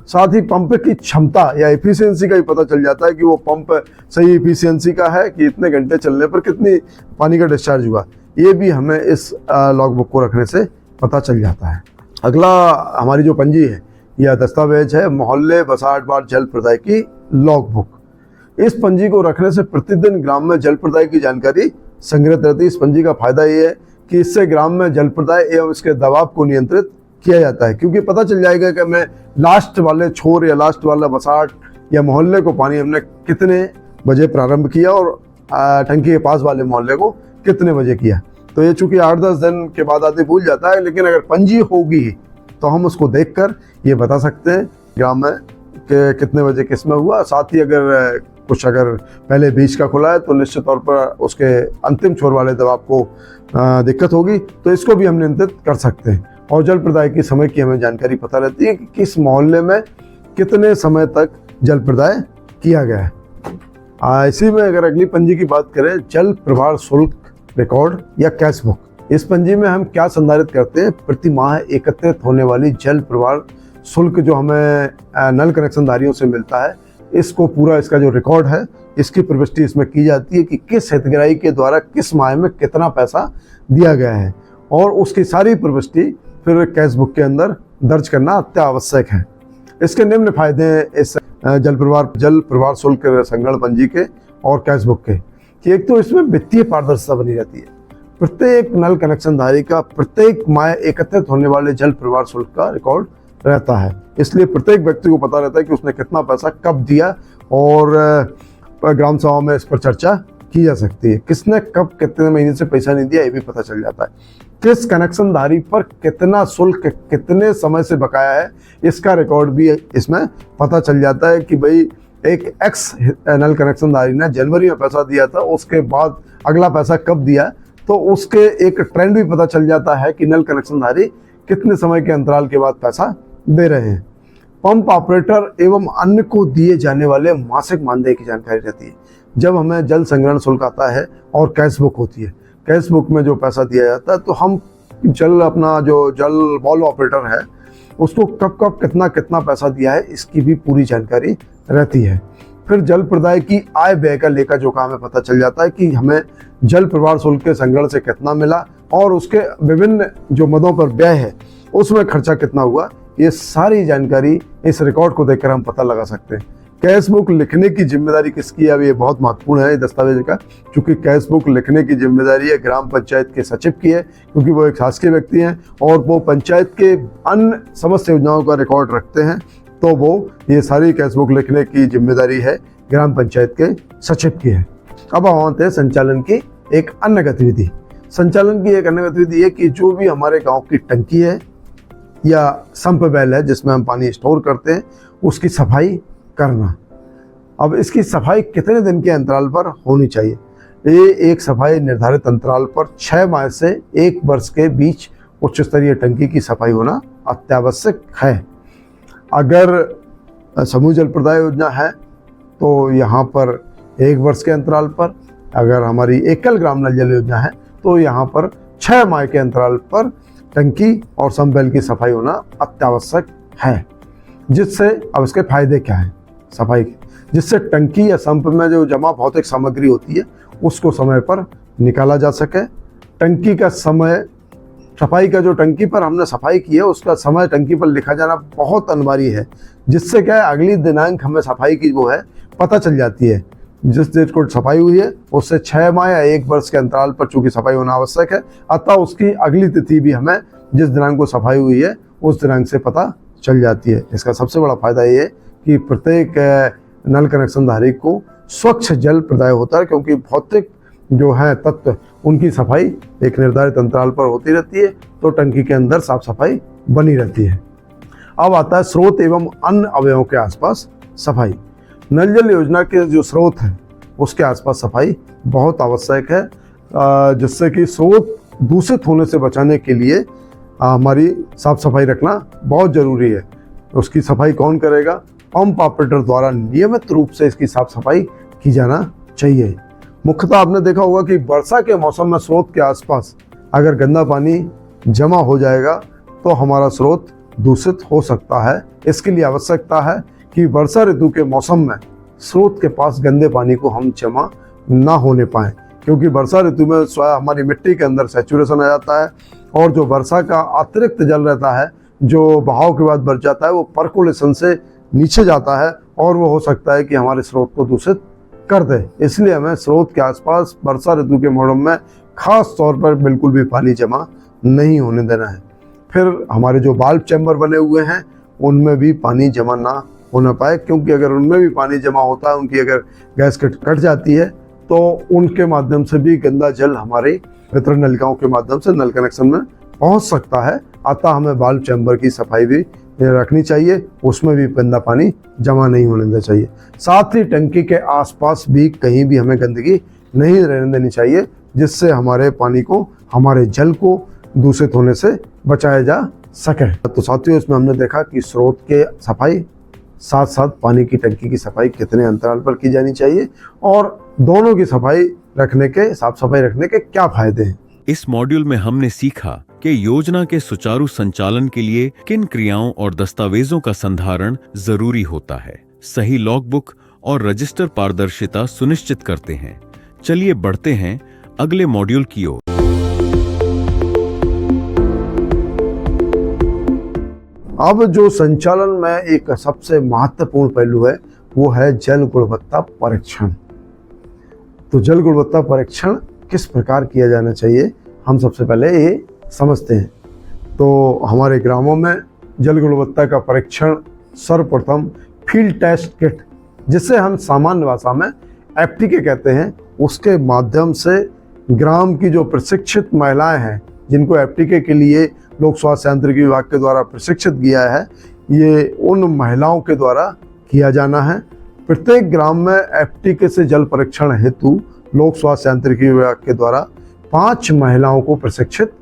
साथ ही पंप की क्षमता या एफिशिएंसी का भी पता चल जाता है कि वो पंप सही एफिशिएंसी का है कि इतने घंटे चलने पर कितनी पानी का डिस्चार्ज हुआ, ये भी हमें इस लॉगबुक को रखने से पता चल जाता है। अगला हमारी जो पंजी है यह दस्तावेज है मोहल्ले बसाहट वार्ड जल प्रदाय की लॉगबुक। इस पंजी को रखने से प्रतिदिन ग्राम में जल प्रदाय की जानकारी संग्रहित रहती है। इस पंजी का फायदा ये है कि इससे ग्राम में जल प्रदाय एवं इसके दबाव को नियंत्रित किया जाता है, क्योंकि पता चल जाएगा कि मैं लास्ट वाले छोर या लास्ट वाला बसाहट या मोहल्ले को पानी हमने कितने बजे प्रारंभ किया और टंकी के पास वाले मोहल्ले को कितने बजे किया। तो ये चूंकि 8-10 दिन के बाद आदमी भूल जाता है, लेकिन अगर पंजी होगी तो हम उसको देखकर ये बता सकते हैं ग्राम में कि कितने बजे किसमें हुआ। साथ ही अगर पहले बीच का खुला है तो निश्चित तौर पर उसके अंतिम छोर वाले दबाव को दिक्कत होगी, तो इसको भी हम नियंत्रित कर सकते हैं। और जल प्रदाय के समय की हमें जानकारी पता रहती है कि किस मोहल्ले में कितने समय तक जल प्रदाय किया गया है। इसी में अगर अगली पंजी की बात करें, जल प्रभार शुल्क रिकॉर्ड या कैश बुक। इस पंजी में हम क्या संधारित करते हैं? प्रति माह एकत्रित होने वाली जल प्रभार शुल्क जो हमें नल कनेक्शनधारियों से मिलता है, इसको पूरा इसका जो रिकॉर्ड है इसकी प्रविष्टि इसमें की जाती है कि किस हितग्राही के द्वारा किस माह में कितना पैसा दिया गया है, और उसकी सारी प्रविष्टि फिर कैश बुक के अंदर दर्ज करना अत्यावश्यक है। इसके निम्न फायदे हैं इस जल प्रभार शुल्क संग्रहण पंजी के और कैश बुक के, कि एक तो इसमें वित्तीय पारदर्शिता बनी रहती है। प्रत्येक नल कनेक्शनधारी का प्रत्येक माह एकत्रित होने वाले जल प्रभार शुल्क का रिकॉर्ड रहता है, इसलिए प्रत्येक व्यक्ति को पता रहता है कि उसने कितना पैसा कब दिया, और ग्राम सभा में इस पर चर्चा की जा सकती है। किसने कब कितने महीने से पैसा नहीं दिया ये भी पता चल जाता है। किस कनेक्शनधारी पर कितना शुल्क कितने समय से बकाया है, इसका रिकॉर्ड भी इसमें पता चल जाता है कि भाई एक एक्स नल कनेक्शनधारी ने जनवरी में पैसा दिया था, उसके बाद अगला पैसा कब दिया, तो उसके एक ट्रेंड भी पता चल जाता है कि नल कनेक्शनधारी कितने समय के अंतराल के बाद पैसा दे रहे हैं। पंप ऑपरेटर एवं अन्य को दिए जाने वाले मासिक मानदेय की जानकारी रहती है। जब हमें जल संग्रहण शुल्क आता है और कैश बुक होती है, कैश बुक में जो पैसा दिया जाता है तो हम जल अपना जो जल वाल्व ऑपरेटर है उसको कब कब कितना कितना पैसा दिया है इसकी भी पूरी जानकारी रहती है। फिर जल प्रदाय की आय व्यय का लेखा जोखा हमें पता चल जाता है कि हमें जल प्रवाह शुल्क के संग्रहण से कितना मिला और उसके विभिन्न जो मदों पर व्यय है उसमें खर्चा कितना हुआ। ये सारी जानकारी इस रिकॉर्ड को देखकर हम पता लगा सकते हैं। कैश बुक लिखने की जिम्मेदारी किसकी है? अब ये बहुत महत्वपूर्ण है दस्तावेज का, क्योंकि कैश बुक लिखने की जिम्मेदारी है ग्राम पंचायत के सचिव की है, क्योंकि वो एक शासकीय व्यक्ति हैं और वो पंचायत के अन्य समस्त योजनाओं का रिकॉर्ड रखते हैं। तो वो ये सारी कैश बुक लिखने की जिम्मेदारी है ग्राम पंचायत के सचिव की है। अब हम आते हैं संचालन की एक अन्य गतिविधि। संचालन की एक अन्य गतिविधि है कि जो भी हमारे गाँव की टंकी है या संप वेल है जिसमें हम पानी स्टोर करते हैं उसकी सफाई करना। अब इसकी सफाई कितने दिन के अंतराल पर होनी चाहिए? ये एक सफाई निर्धारित अंतराल पर 6 माह से 1 वर्ष के बीच उच्च स्तरीय टंकी की सफाई होना अत्यावश्यक है। अगर समूह जल प्रदाय योजना है तो यहाँ पर 1 वर्ष के अंतराल पर, अगर हमारी एकल ग्राम नल जल योजना है तो यहाँ पर 6 माह के अंतराल पर टंकी और संप वेल की सफाई होना अत्यावश्यक है। जिससे अब इसके फायदे क्या हैं सफाई के? जिससे टंकी या संप में जो जमा भौतिक सामग्री होती है उसको समय पर निकाला जा सके। टंकी का समय, सफाई का जो टंकी पर हमने सफाई की है उसका समय टंकी पर लिखा जाना बहुत अनिवार्य है। जिससे क्या है अगली दिनांक हमें सफाई की वो है पता चल जाती है। जिस डेट को सफाई हुई है उससे 6 माह या 1 वर्ष के अंतराल पर चूंकि सफाई होना आवश्यक है, अतः उसकी अगली तिथि भी हमें जिस दिनांक को सफाई हुई है उस दिनांक से पता चल जाती है। इसका सबसे बड़ा फायदा ये है कि प्रत्येक नल कनेक्शन धारी को स्वच्छ जल प्रदाय होता है, क्योंकि भौतिक जो है तत्व उनकी सफाई एक निर्धारित अंतराल पर होती रहती है, तो टंकी के अंदर साफ सफाई बनी रहती है। अब आता है स्रोत एवं अन्य अवयवों के आसपास सफाई। नल जल योजना के जो स्रोत हैं उसके आसपास सफाई बहुत आवश्यक है, जिससे कि स्रोत दूषित होने से बचाने के लिए हमारी साफ सफाई रखना बहुत ज़रूरी है। उसकी सफाई कौन करेगा? पंप ऑपरेटर द्वारा नियमित रूप से इसकी साफ सफाई की जाना चाहिए। मुख्यतः आपने देखा होगा कि वर्षा के मौसम में स्रोत के आसपास अगर गंदा पानी जमा हो जाएगा तो हमारा स्रोत दूषित हो सकता है। इसके लिए आवश्यकता है कि वर्षा ऋतु के मौसम में स्रोत के पास गंदे पानी को हम जमा ना होने पाएं, क्योंकि वर्षा ऋतु में स्वयं हमारी मिट्टी के अंदर सैचुरेशन आ जाता है और जो वर्षा का अतिरिक्त जल रहता है जो बहाव के बाद बच जाता है वो परकोलेशन से नीचे जाता है और वो हो सकता है कि हमारे स्रोत को दूषित कर दे। इसलिए हमें स्रोत के आसपास वर्षा ऋतु के मौसम में खास तौर पर बिल्कुल भी पानी जमा नहीं होने देना है। फिर हमारे जो वाल्व चैम्बर बने हुए हैं उनमें भी पानी जमा ना होना पाए, क्योंकि अगर उनमें भी पानी जमा होता है, उनकी अगर गैस कट जाती है तो उनके माध्यम से भी गंदा जल हमारे वितरण नलिकाओं के माध्यम से नल कनेक्शन में पहुंच सकता है। अतः हमें वाल्व चैम्बर की सफाई भी रखनी चाहिए, उसमें भी गंदा पानी जमा नहीं होने देना चाहिए। साथ ही टंकी के आसपास भी कहीं भी हमें गंदगी नहीं रहने देनी चाहिए, जिससे हमारे पानी को, हमारे जल को दूषित होने से बचाया जा सके। तो साथियों, इसमें हमने देखा कि स्रोत के सफाई साथ साथ पानी की टंकी की सफाई कितने अंतराल पर की जानी चाहिए और दोनों की सफाई रखने के, साफ सफाई रखने के क्या फायदे हैं। इस मॉड्यूल में हमने सीखा कि योजना के सुचारू संचालन के लिए किन क्रियाओं और दस्तावेजों का संधारण जरूरी होता है। सही लॉगबुक और रजिस्टर पारदर्शिता सुनिश्चित करते हैं। चलिए बढ़ते हैं अगले मॉड्यूल की ओर। अब जो संचालन में एक सबसे महत्वपूर्ण पहलू है वो है जल गुणवत्ता परीक्षण। तो जल गुणवत्ता परीक्षण किस प्रकार किया जाना चाहिए, हम सबसे पहले ये समझते हैं। तो हमारे ग्रामों में जल गुणवत्ता का परीक्षण सर्वप्रथम फील्ड टेस्ट किट, जिसे हम सामान्य भाषा में FTK कहते हैं, उसके माध्यम से ग्राम की जो प्रशिक्षित महिलाएं हैं, जिनको FTK के लिए लोक स्वास्थ्य यांत्रिकी विभाग के द्वारा प्रशिक्षित किया है, ये उन महिलाओं के द्वारा किया जाना है। प्रत्येक ग्राम में FTK से जल परीक्षण हेतु लोक स्वास्थ्य यांत्रिकी विभाग के द्वारा 5 महिलाओं को प्रशिक्षित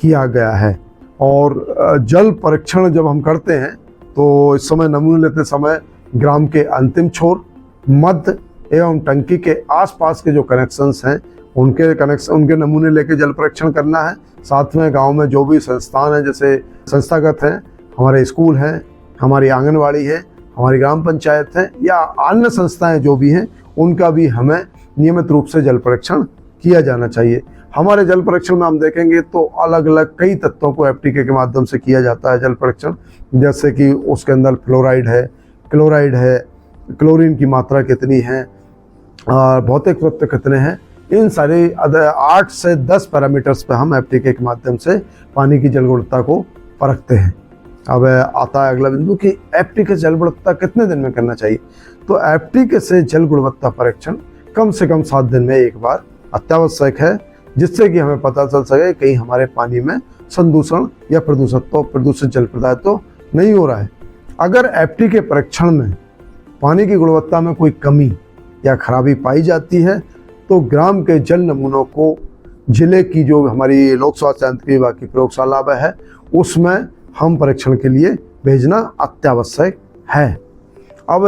किया गया है। और जल परीक्षण जब हम करते हैं तो इस समय नमूने लेते समय ग्राम के अंतिम छोर, मध्य एवं टंकी के आसपास के जो कनेक्शंस हैं उनके कनेक्शन, उनके नमूने लेके जल परीक्षण करना है। साथ में गांव में जो भी संस्थान है, जैसे संस्थागत हैं, हमारे स्कूल हैं, हमारी आंगनवाड़ी है, हमारी ग्राम पंचायत है, या अन्य संस्थाएं जो भी हैं, उनका भी हमें नियमित रूप से जल परीक्षण किया जाना चाहिए। हमारे जल परीक्षण में हम देखेंगे तो अलग अलग कई तत्वों को एफटीके के माध्यम से किया जाता है जल परीक्षण, जैसे कि उसके अंदर फ्लोराइड है, क्लोराइड है, क्लोरीन की मात्रा कितनी है, भौतिक तत्व कितने हैं, इन सारे 8 से 10 पैरामीटर्स पे हम एफटीके के माध्यम से पानी की जल गुणवत्ता को परखते हैं। अब आता है अगला बिंदु कि एफटीके जल गुणवत्ता कितने दिन में करना चाहिए। तो एफटीके से जल गुणवत्ता परीक्षण कम से कम 7 दिन में एक बार अत्यावश्यक है, जिससे कि हमें पता चल सके कहीं हमारे पानी में संदूषण या प्रदूषित जल पदार्थ तो नहीं हो रहा है। अगर एफटीके परीक्षण में पानी की गुणवत्ता में कोई कमी या खराबी पाई जाती है तो ग्राम के जल नमूनों को जिले की जो हमारी लोक स्वास्थ्य यांत्रिकी विभाग की प्रयोगशाला है उसमें हम परीक्षण के लिए भेजना अत्यावश्यक है। अब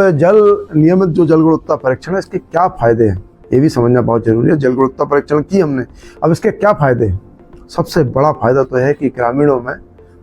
नियमित जो जल गुणवत्ता परीक्षण है, इसके क्या फायदे हैं ये भी समझना बहुत जरूरी है। जल गुणवत्ता परीक्षण की हमने, अब इसके क्या फायदे हैं। सबसे बड़ा फायदा तो है कि ग्रामीणों में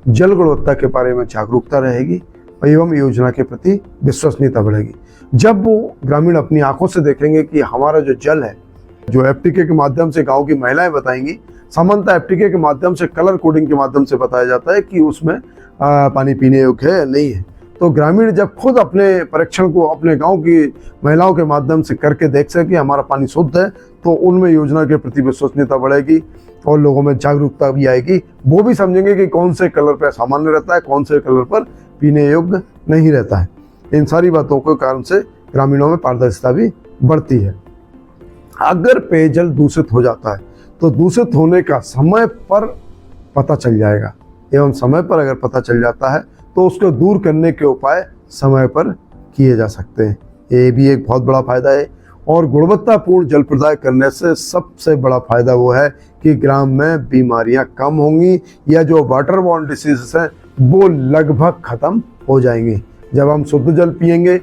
जल गुणवत्ता के बारे में जागरूकता रहेगी एवं योजना के प्रति विश्वसनीयता बढ़ेगी। जब वो ग्रामीण अपनी आंखों से देखेंगे कि हमारा जो जल है, जो एफटीके के माध्यम से गांव की महिलाएं बताएंगी, सामान्यतः एफटीके के माध्यम से कलर कोडिंग के माध्यम से बताया जाता है कि उसमें पानी पीने योग्य है या नहीं है। तो ग्रामीण जब खुद अपने परीक्षण को अपने गांव की महिलाओं के माध्यम से करके देख सके हमारा पानी शुद्ध है, तो उनमें योजना के प्रति विश्वसनीयता बढ़ेगी और लोगों में जागरूकता भी आएगी। वो भी समझेंगे कि कौन से कलर पर सामान्य रहता है, कौन से कलर पर पीने योग्य नहीं रहता है। इन सारी बातों के कारण से ग्रामीणों में पारदर्शिता भी बढ़ती है। अगर पेयजल दूषित हो जाता है तो दूषित होने का समय पर पता चल जाएगा, एवं समय पर अगर पता चल जाता है तो उसको दूर करने के उपाय समय पर किए जा सकते हैं। ये भी एक बहुत बड़ा फायदा है। और गुणवत्तापूर्ण जल प्रदाय करने से सबसे बड़ा फायदा वो है कि ग्राम में बीमारियां कम होंगी, या जो वाटर बॉर्न डिसीजेस हैं वो लगभग खत्म हो जाएंगी। जब हम शुद्ध जल पिएंगे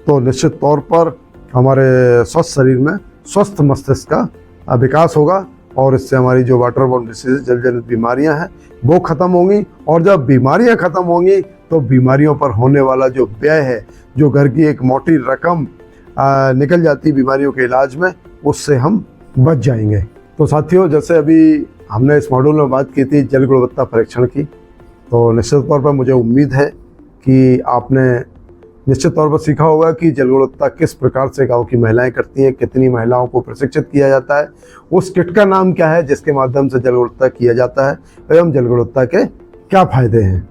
तो निश्चित तौर पर हमारे स्वस्थ शरीर में स्वस्थ मस्तिष्क का विकास होगा और इससे हमारी जो वाटर बॉर्न डिसीज, जल जनित बीमारियां हैं वो खत्म होंगी। और जब बीमारियां खत्म होंगी तो बीमारियों पर होने वाला जो व्यय है, जो घर की एक मोटी रकम निकल जाती बीमारियों के इलाज में, उससे हम बच जाएंगे। तो साथियों, जैसे अभी हमने इस मॉड्यूल में बात की थी जल गुणवत्ता परीक्षण की, तो निश्चित तौर पर मुझे उम्मीद है कि आपने निश्चित तौर पर सीखा होगा कि जल गुणवत्ता किस प्रकार से गांव की महिलाएं करती हैं, कितनी महिलाओं को प्रशिक्षित किया जाता है, उस किट का नाम क्या है जिसके माध्यम से जल गुणवत्ता किया जाता है, एवं जल गुणवत्ता के क्या फायदे हैं।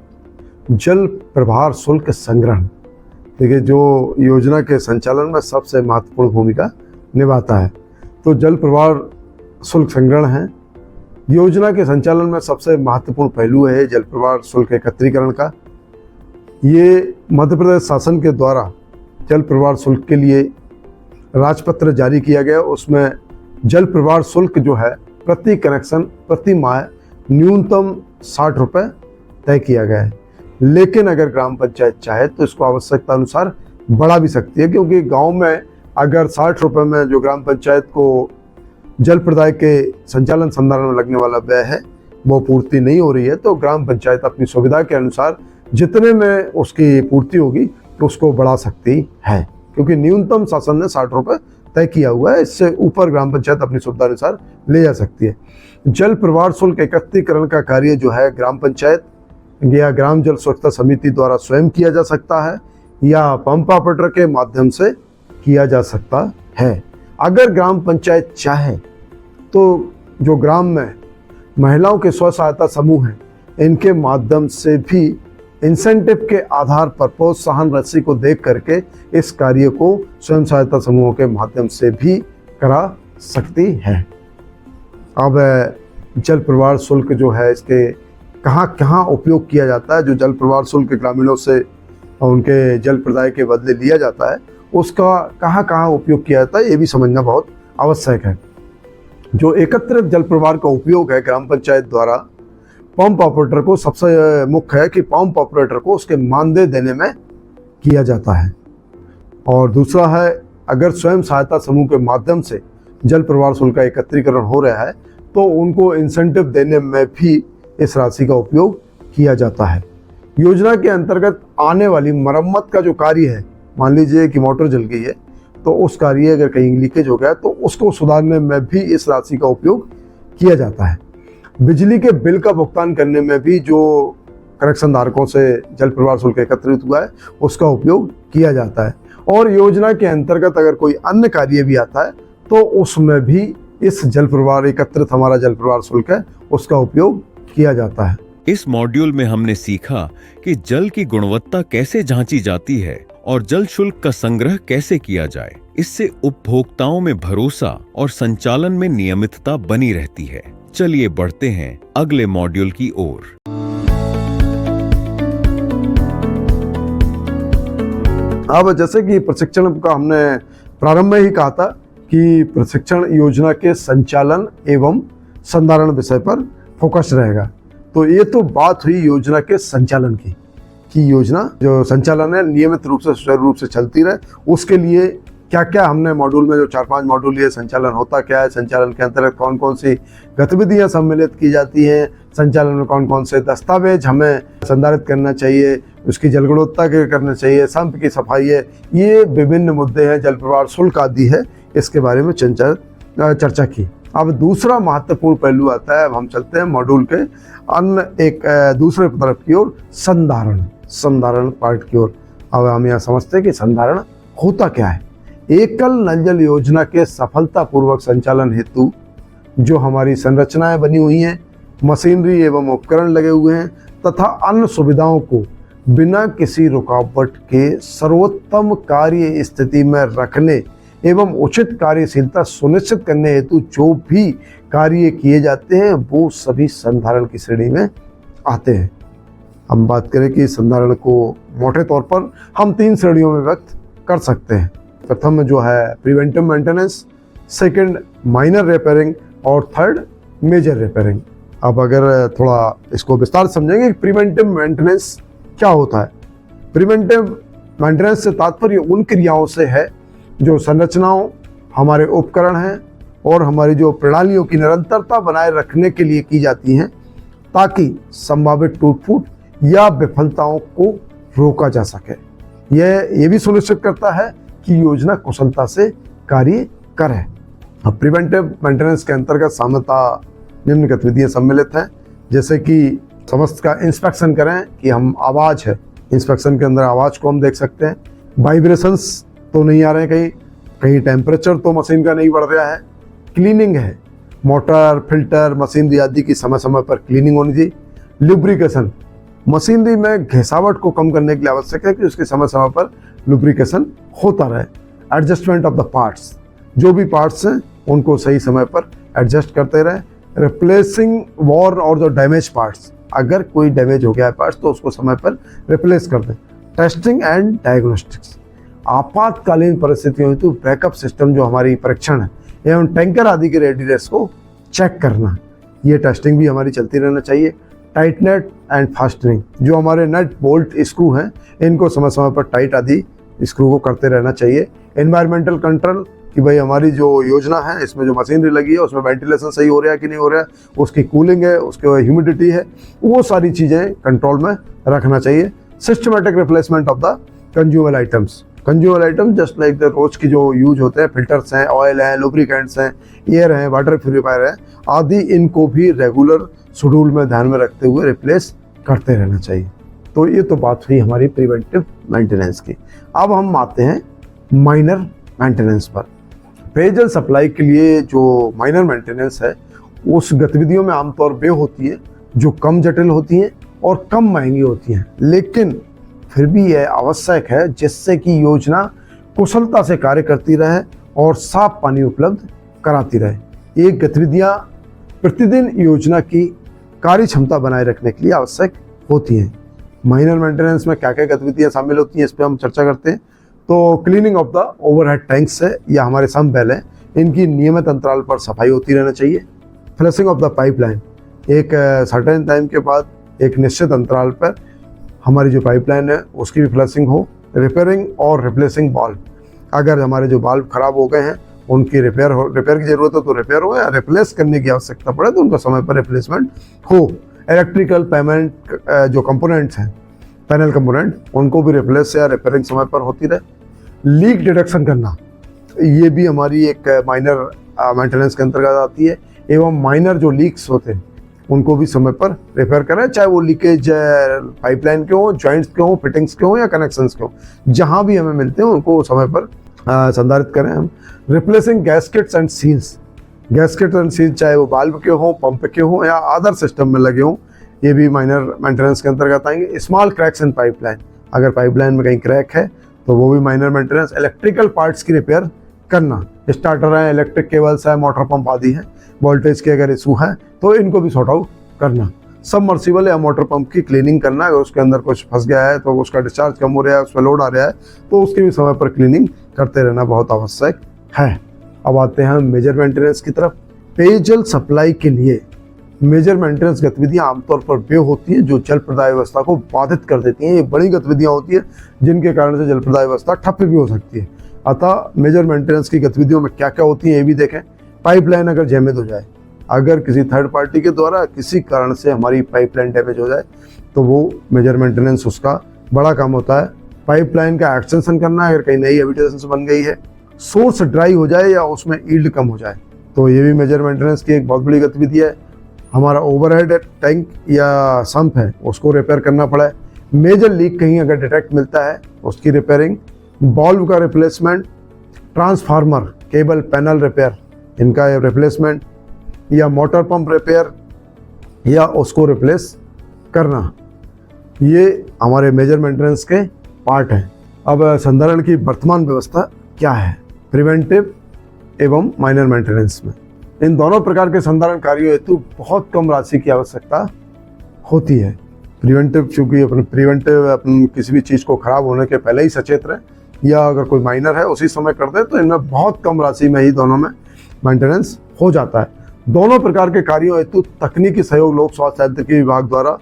जल प्रभार शुल्क संग्रहण, देखिए, जो योजना के संचालन में सबसे महत्वपूर्ण भूमिका निभाता है। तो जल प्रभार शुल्क संग्रहण है योजना के संचालन में सबसे महत्वपूर्ण पहलू है जल प्रभार शुल्क एकत्रीकरण का। ये मध्य प्रदेश शासन के द्वारा जल प्रभार शुल्क के लिए राजपत्र जारी किया गया। उसमें जल प्रभार शुल्क जो है प्रति कनेक्शन प्रति माह न्यूनतम 60 रुपये तय किया गया है। लेकिन अगर ग्राम पंचायत चाहे तो इसको आवश्यकता अनुसार बढ़ा भी सकती है, क्योंकि गांव में अगर 60 रुपये में जो ग्राम पंचायत को जल प्रदाय के संचालन संधारण में लगने वाला व्यय है वो पूर्ति नहीं हो रही है, तो ग्राम पंचायत अपनी सुविधा के अनुसार जितने में उसकी पूर्ति होगी तो उसको बढ़ा सकती है, क्योंकि न्यूनतम शासन ने 60 रुपये तय किया हुआ है। इससे ऊपर ग्राम पंचायत अपनी सुविधा अनुसार ले जा सकती है। जल प्रभार शुल्क एकत्रीकरण का कार्य जो है ग्राम पंचायत या ग्राम जल स्वच्छता समिति द्वारा स्वयं किया जा सकता है या पंप ऑपरेटर के माध्यम से किया जा सकता है। अगर ग्राम पंचायत चाहे तो जो ग्राम में महिलाओं के स्व सहायता समूह हैं, इनके माध्यम से भी इंसेंटिव के आधार पर प्रोत्साहन राशि को देख करके इस कार्य को स्वयं सहायता समूहों के माध्यम से भी करा सकती है। अब जल प्रभार शुल्क जो है इसके कहाँ कहाँ उपयोग किया जाता है, जो जल प्रभार शुल्क ग्रामीणों से उनके जल प्रदाय के बदले लिया जाता है उसका कहाँ कहाँ उपयोग किया जाता है, ये भी समझना बहुत आवश्यक है। जो एकत्रित जल प्रभार का उपयोग है ग्राम पंचायत द्वारा पंप ऑपरेटर को, सबसे मुख्य है कि पंप ऑपरेटर को उसके मानदेय देने में किया जाता है। और दूसरा है अगर स्वयं सहायता समूह के माध्यम से जल प्रवाह शुल्क का एकत्रीकरण हो रहा है तो उनको इंसेंटिव देने में भी इस राशि का उपयोग किया जाता है। योजना के अंतर्गत आने वाली मरम्मत का जो कार्य है, मान लीजिए कि मोटर जल गई है तो उस कार्य अगर कहीं लीकेज हो गया तो उसको सुधारने में भी इस राशि का उपयोग किया जाता है। बिजली के बिल का भुगतान करने में भी जो कनेक्शन धारकों से जल प्रवाह शुल्क एकत्रित हुआ है उसका उपयोग किया जाता है। और योजना के अंतर्गत अगर कोई अन्य कार्य भी आता है तो उसमें भी इस जल प्रवाह एकत्रित हमारा जल प्रवाह शुल्क है उसका उपयोग किया जाता है। इस मॉड्यूल में हमने सीखा कि जल की गुणवत्ता कैसे जांची जाती है और जल शुल्क का संग्रह कैसे किया जाए। इससे उपभोक्ताओं में भरोसा और संचालन में नियमितता बनी रहती है। चलिए बढ़ते हैं अगले मॉड्यूल की ओर। अब जैसे कि प्रशिक्षण का हमने प्रारंभ में ही कहा था कि प्रशिक्षण योजना के संचालन एवं संधारण विषय पर फोकस रहेगा। तो ये तो बात हुई योजना के संचालन की, कि योजना जो संचालन है नियमित रूप से सुचारू रूप से चलती रहे, उसके लिए क्या क्या हमने मॉड्यूल में जो 4-5 मॉड्यूल ये संचालन होता क्या है, संचालन के अंतर्गत कौन कौन सी गतिविधियां सम्मिलित की जाती हैं, संचालन में कौन कौन से दस्तावेज हमें संधारित करना चाहिए, उसकी जल गुणवत्ता के करना चाहिए, संप की सफाई है, ये विभिन्न मुद्दे हैं, जल प्रवाह शुल्क आदि है, इसके बारे में चर्चा की। अब दूसरा महत्वपूर्ण पहलू आता है, अब हम चलते हैं मॉड्यूल के अन्य एक दूसरे तरफ की ओर, संधारण पार्ट की ओर। अब हम यहाँ समझते हैं कि संधारण होता क्या है। एकल नल जल योजना के सफलतापूर्वक संचालन हेतु जो हमारी संरचनाएं बनी हुई हैं, मशीनरी एवं उपकरण लगे हुए हैं तथा अन्य सुविधाओं को बिना किसी रुकावट के सर्वोत्तम कार्य स्थिति में रखने एवं उचित कार्यशीलता सुनिश्चित करने हेतु जो भी कार्य किए जाते हैं वो सभी संधारण की श्रेणी में आते हैं। हम बात करें कि संधारण को मोटे तौर पर हम 3 श्रेणियों में व्यक्त कर सकते हैं। प्रथम जो है preventive maintenance, second minor repairing और थर्ड मेजर रिपेयरिंग। अब अगर थोड़ा इसको विस्तार से समझेंगे, प्रिवेंटिव मेंटेनेंस क्या होता है। प्रिवेंटिव मेंटेनेंस से तात्पर्य उन क्रियाओं से है जो संरचनाओं, हमारे उपकरण हैं और हमारी जो प्रणालियों की निरंतरता बनाए रखने के लिए की जाती हैं ताकि संभावित टूट-फूट या विफलताओं को रोका जा सके। यह ये भी सुनिश्चित करता है कि योजना कुशलता से कार्य करे। अब प्रिवेंटिव मेंटेनेंस के अंतर्गत सामान्यतः निम्न गतिविधियां सम्मिलित हैं, जैसे कि समस्त का इंस्पेक्शन करें कि हम आवाज़ है, इंस्पेक्शन के अंदर आवाज़ को हम देख सकते हैं, वाइब्रेशंस तो नहीं आ रहे हैं, कहीं टेम्परेचर तो मशीन का नहीं बढ़ रहा है, क्लीनिंग है, मोटर, फिल्टर, मशीनरी आदि की समय समय पर क्लीनिंग होनी चाहिए, लुब्रिकेशन, मशीनरी में घिसावट को कम करने के लिए आवश्यक है कि उसके समय समय पर लुब्रिकेशन होता रहे, एडजस्टमेंट ऑफ द पार्ट्स, जो भी पार्ट्स हैं उनको सही समय पर एडजस्ट करते रहे, रिप्लेसिंग वॉर और जो डैमेज पार्ट्स, अगर कोई डैमेज हो गया है पार्ट्स तो उसको समय पर रिप्लेस कर दें, टेस्टिंग एंड डायग्नोस्टिक्स, आपातकालीन परिस्थितियों हेतु बैकअप सिस्टम जो हमारी परीक्षण है एवं टैंकर आदि के रेडीनेस को चेक करना, ये टेस्टिंग भी हमारी चलती रहना चाहिए, टाइट नेट एंड फास्टनिंग, जो हमारे नट बोल्ट स्क्रू हैं इनको समय समय पर टाइट आदि स्क्रू को करते रहना चाहिए, एनवायरमेंटल कंट्रोल कि भाई हमारी जो योजना है इसमें जो मशीनरी लगी है उसमें वेंटिलेशन सही हो रहा है कि नहीं हो रहा है, उसकी कूलिंग है, उसके ह्यूमिडिटी है, वो सारी चीज़ें कंट्रोल में रखना चाहिए, systematic replacement of the consumable items, consumable item just like the रोज की जो यूज होते हैं, फिल्टर्स हैं, ऑयल हैं, लुब्रिकेंट्स हैं, एयर हैं, वाटर प्यूरिफायर है आदि, इनको भी रेगुलर शेड्यूल में ध्यान में रखते हुए रिप्लेस करते रहना चाहिए। तो ये तो बात हुई हमारी प्रिवेंटिव मेंटेनेंस की। अब हम आते हैं माइनर मेंटेनेंस पर। पेयजल सप्लाई के लिए जो माइनर मेंटेनेंस है उस गतिविधियों में आमतौर पे होती है जो कम जटिल होती हैं और कम महंगी होती हैं, लेकिन फिर भी यह आवश्यक है जिससे कि योजना कुशलता से कार्य करती रहे और साफ पानी उपलब्ध कराती रहे। ये गतिविधियां प्रतिदिन योजना की कार्य क्षमता बनाए रखने के लिए आवश्यक होती हैं। माइनर मेंटेनेंस में क्या क्या गतिविधियां शामिल होती हैं इस पर हम चर्चा करते हैं। तो cleaning of the overhead tanks है या हमारे सम्प वेल है, इनकी नियमित अंतराल पर सफाई होती रहना चाहिए। फ्लशिंग ऑफ द पाइपलाइन, एक सर्टेन टाइम के बाद एक निश्चित अंतराल पर हमारी जो पाइपलाइन है उसकी भी फ्लशिंग हो। रिपेयरिंग और रिप्लेसिंग वाल्व, अगर हमारे जो वाल्व खराब हो गए हैं उनकी रिपेयर की जरूरत हो तो रिपेयर हो, या रिप्लेस करने की आवश्यकता पड़े तो उनका समय पर रिप्लेसमेंट हो। इलेक्ट्रिकल पेमेंट जो कंपोनेंट्स हैं, पैनल कंपोनेंट, उनको भी रिप्लेस या रिपेयरिंग समय पर होती रहे। लीक डिटेक्शन करना, ये भी हमारी एक माइनर मेंटेनेंस के अंतर्गत आती है। एवं माइनर जो लीक्स होते हैं उनको भी समय पर रिपेयर करें, चाहे वो लीकेज पाइपलाइन के हों, जॉइंट्स के हों, फिटिंग्स के हों या कनेक्शंस के हों, जहां भी हमें मिलते हैं उनको समय पर संधारित करें हम। Replacing gaskets and seals, gasket and seals चाहे वो वाल्व के हों, पंप के हों या अदर सिस्टम में लगे हों, ये भी माइनर मेंटेनेंस के अंतर्गत आएंगे। स्मॉल क्रैक्स इन पाइपलाइन, अगर पाइपलाइन में कहीं क्रैक है तो वो भी माइनर मेंटेनेंस। इलेक्ट्रिकल पार्ट्स की रिपेयर करना, स्टार्टर है, इलेक्ट्रिक केबल्स है, मोटर पंप आदि हैं, वोल्टेज के अगर इशू है तो इनको भी सॉर्ट आउट करना। सबमर्सिबल या मोटर पंप की क्लीनिंग करना, अगर उसके अंदर कुछ फंस गया है तो उसका डिस्चार्ज कम हो रहा है, उस पर लोड आ रहा है तो उसकी भी समय पर क्लीनिंग करते रहना बहुत आवश्यक है। अब आते हैं मेजर मेंटेनेंस की तरफ। पेयजल सप्लाई के लिए मेजर मेंटेनेंस गतिविधियां आमतौर पर वे होती हैं जो जल प्रदाय व्यवस्था को बाधित कर देती हैं। ये बड़ी गतिविधियां होती हैं जिनके कारण से जल प्रदाय व्यवस्था ठप भी हो सकती है। अतः मेजर मेंटेनेंस की गतिविधियों में क्या क्या होती है ये भी देखें। पाइपलाइन अगर डैमेज हो जाए, अगर किसी थर्ड पार्टी के द्वारा किसी कारण से हमारी पाइपलाइन डैमेज हो जाए तो वो मेजर मेंटेनेंस उसका बड़ा काम होता है। पाइपलाइन का एक्सटेंशन करना, अगर कहीं नई हैबिटेशन बन गई है, सोर्स ड्राई हो जाए या उसमें ईल्ड कम हो जाए तो ये भी मेजर मेंटेनेंस की एक बहुत बड़ी गतिविधि है। हमारा ओवरहेड टैंक या सम्प है उसको रिपेयर करना पड़ा है। मेजर लीक कहीं अगर डिटेक्ट मिलता है उसकी रिपेयरिंग, बॉल्व का replacement, transformer, cable, panel repair, इनका रिप्लेसमेंट, या मोटर पंप रिपेयर या उसको रिप्लेस करना, ये हमारे मेजर मेंटेनेंस के पार्ट हैं। अब संधारण की वर्तमान व्यवस्था क्या है प्रिवेंटिव एवं माइनर मेंटेनेंस में? इन दोनों प्रकार के संधारण कार्यों हेतु बहुत कम राशि की आवश्यकता होती है। प्रिवेंटिव, चूँकि अपन किसी भी चीज़ को खराब होने के पहले ही सचेत रहें, या अगर कोई माइनर है उसी समय कर दे तो इनमें बहुत कम राशि में ही दोनों में मेंटेनेंस हो जाता है। दोनों प्रकार के कार्यों हेतु तकनीकी सहयोग लोक स्वास्थ्य यांत्रिकी विभाग द्वारा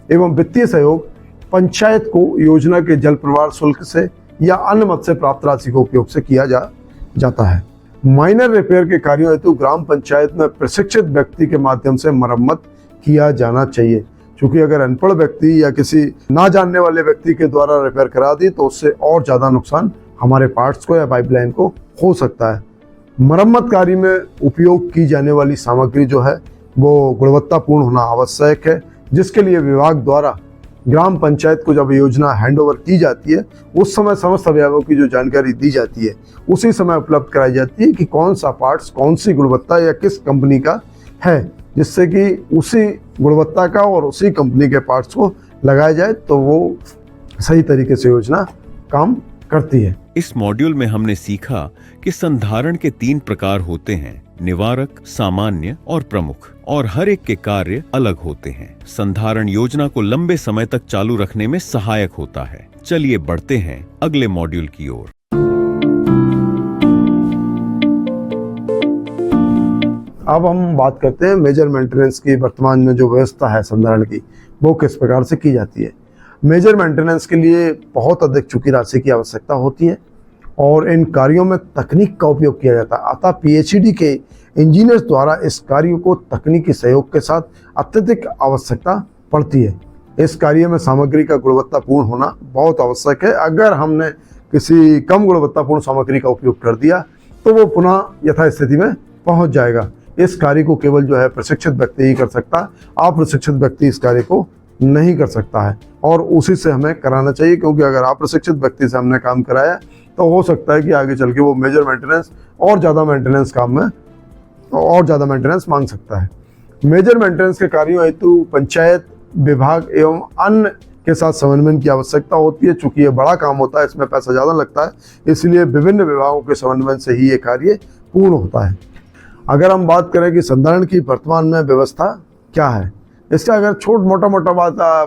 एवं वित्तीय सहयोग पंचायत को योजना के जल प्रवाह शुल्क से या अन्य मद से प्राप्त राशि के उपयोग से किया जाता है। माइनर रिपेयर के कार्यों हेतु ग्राम पंचायत में प्रशिक्षित व्यक्ति के माध्यम से मरम्मत किया जाना चाहिए, क्योंकि अगर अनपढ़ व्यक्ति या किसी ना जानने वाले व्यक्ति के द्वारा रिपेयर करा दी तो उससे और ज़्यादा नुकसान हमारे पार्ट्स को या पाइपलाइन को हो सकता है। मरम्मत कार्य में उपयोग की जाने वाली सामग्री जो है वो गुणवत्तापूर्ण होना आवश्यक है, जिसके लिए विभाग द्वारा ग्राम पंचायत को जब योजना हैंडओवर की जाती है उस समय समस्त अवयवों की जो जानकारी दी जाती है उसी समय उपलब्ध कराई जाती है कि कौन सा पार्ट्स कौन सी गुणवत्ता या किस कंपनी का है, जिससे कि उसी गुणवत्ता का और उसी कंपनी के पार्ट्स को लगाया जाए तो वो सही तरीके से योजना काम करती है। इस मॉड्यूल में हमने सीखा कि संधारण के 3 प्रकार होते हैं, निवारक, सामान्य और प्रमुख, और हर एक के कार्य अलग होते हैं। संधारण योजना को लंबे समय तक चालू रखने में सहायक होता है। चलिए बढ़ते हैं अगले मॉड्यूल की ओर। अब हम बात करते हैं मेजर मेंटेनेंस की वर्तमान में जो व्यवस्था है संधारण की, वो किस प्रकार से की जाती है। मेजर मेंटेनेंस के लिए बहुत अधिक चूंकि राशि की आवश्यकता होती है और इन कार्यों में तकनीक का उपयोग किया जाता है, अतः पीएचडी के इंजीनियर्स द्वारा इस कार्य को तकनीकी सहयोग के साथ अत्यधिक आवश्यकता पड़ती है। इस कार्य में सामग्री का गुणवत्तापूर्ण होना बहुत आवश्यक है। अगर हमने किसी कम गुणवत्तापूर्ण सामग्री का उपयोग कर दिया तो वो पुनः यथास्थिति में पहुंच जाएगा। इस कार्य को केवल जो है प्रशिक्षित व्यक्ति ही कर सकता है, अप्रशिक्षित व्यक्ति इस कार्य को नहीं कर सकता है और उसी से हमें कराना चाहिए, क्योंकि अगर अप्रशिक्षित व्यक्ति से हमने काम कराया तो हो सकता है कि आगे चल के वो मेजर मेंटेनेंस और ज़्यादा मेंटेनेंस काम में और ज़्यादा मेंटेनेंस मांग सकता है। मेजर मेंटेनेंस के कार्यों हेतु पंचायत विभाग एवं अन्य के साथ समन्वय की आवश्यकता होती है। चूँकि ये बड़ा काम होता है, इसमें पैसा ज़्यादा लगता है, इसलिए विभिन्न विभागों के समन्वय से ही ये कार्य पूर्ण होता है। अगर हम बात करें कि संधारण की वर्तमान में व्यवस्था क्या है, इसका अगर मोटा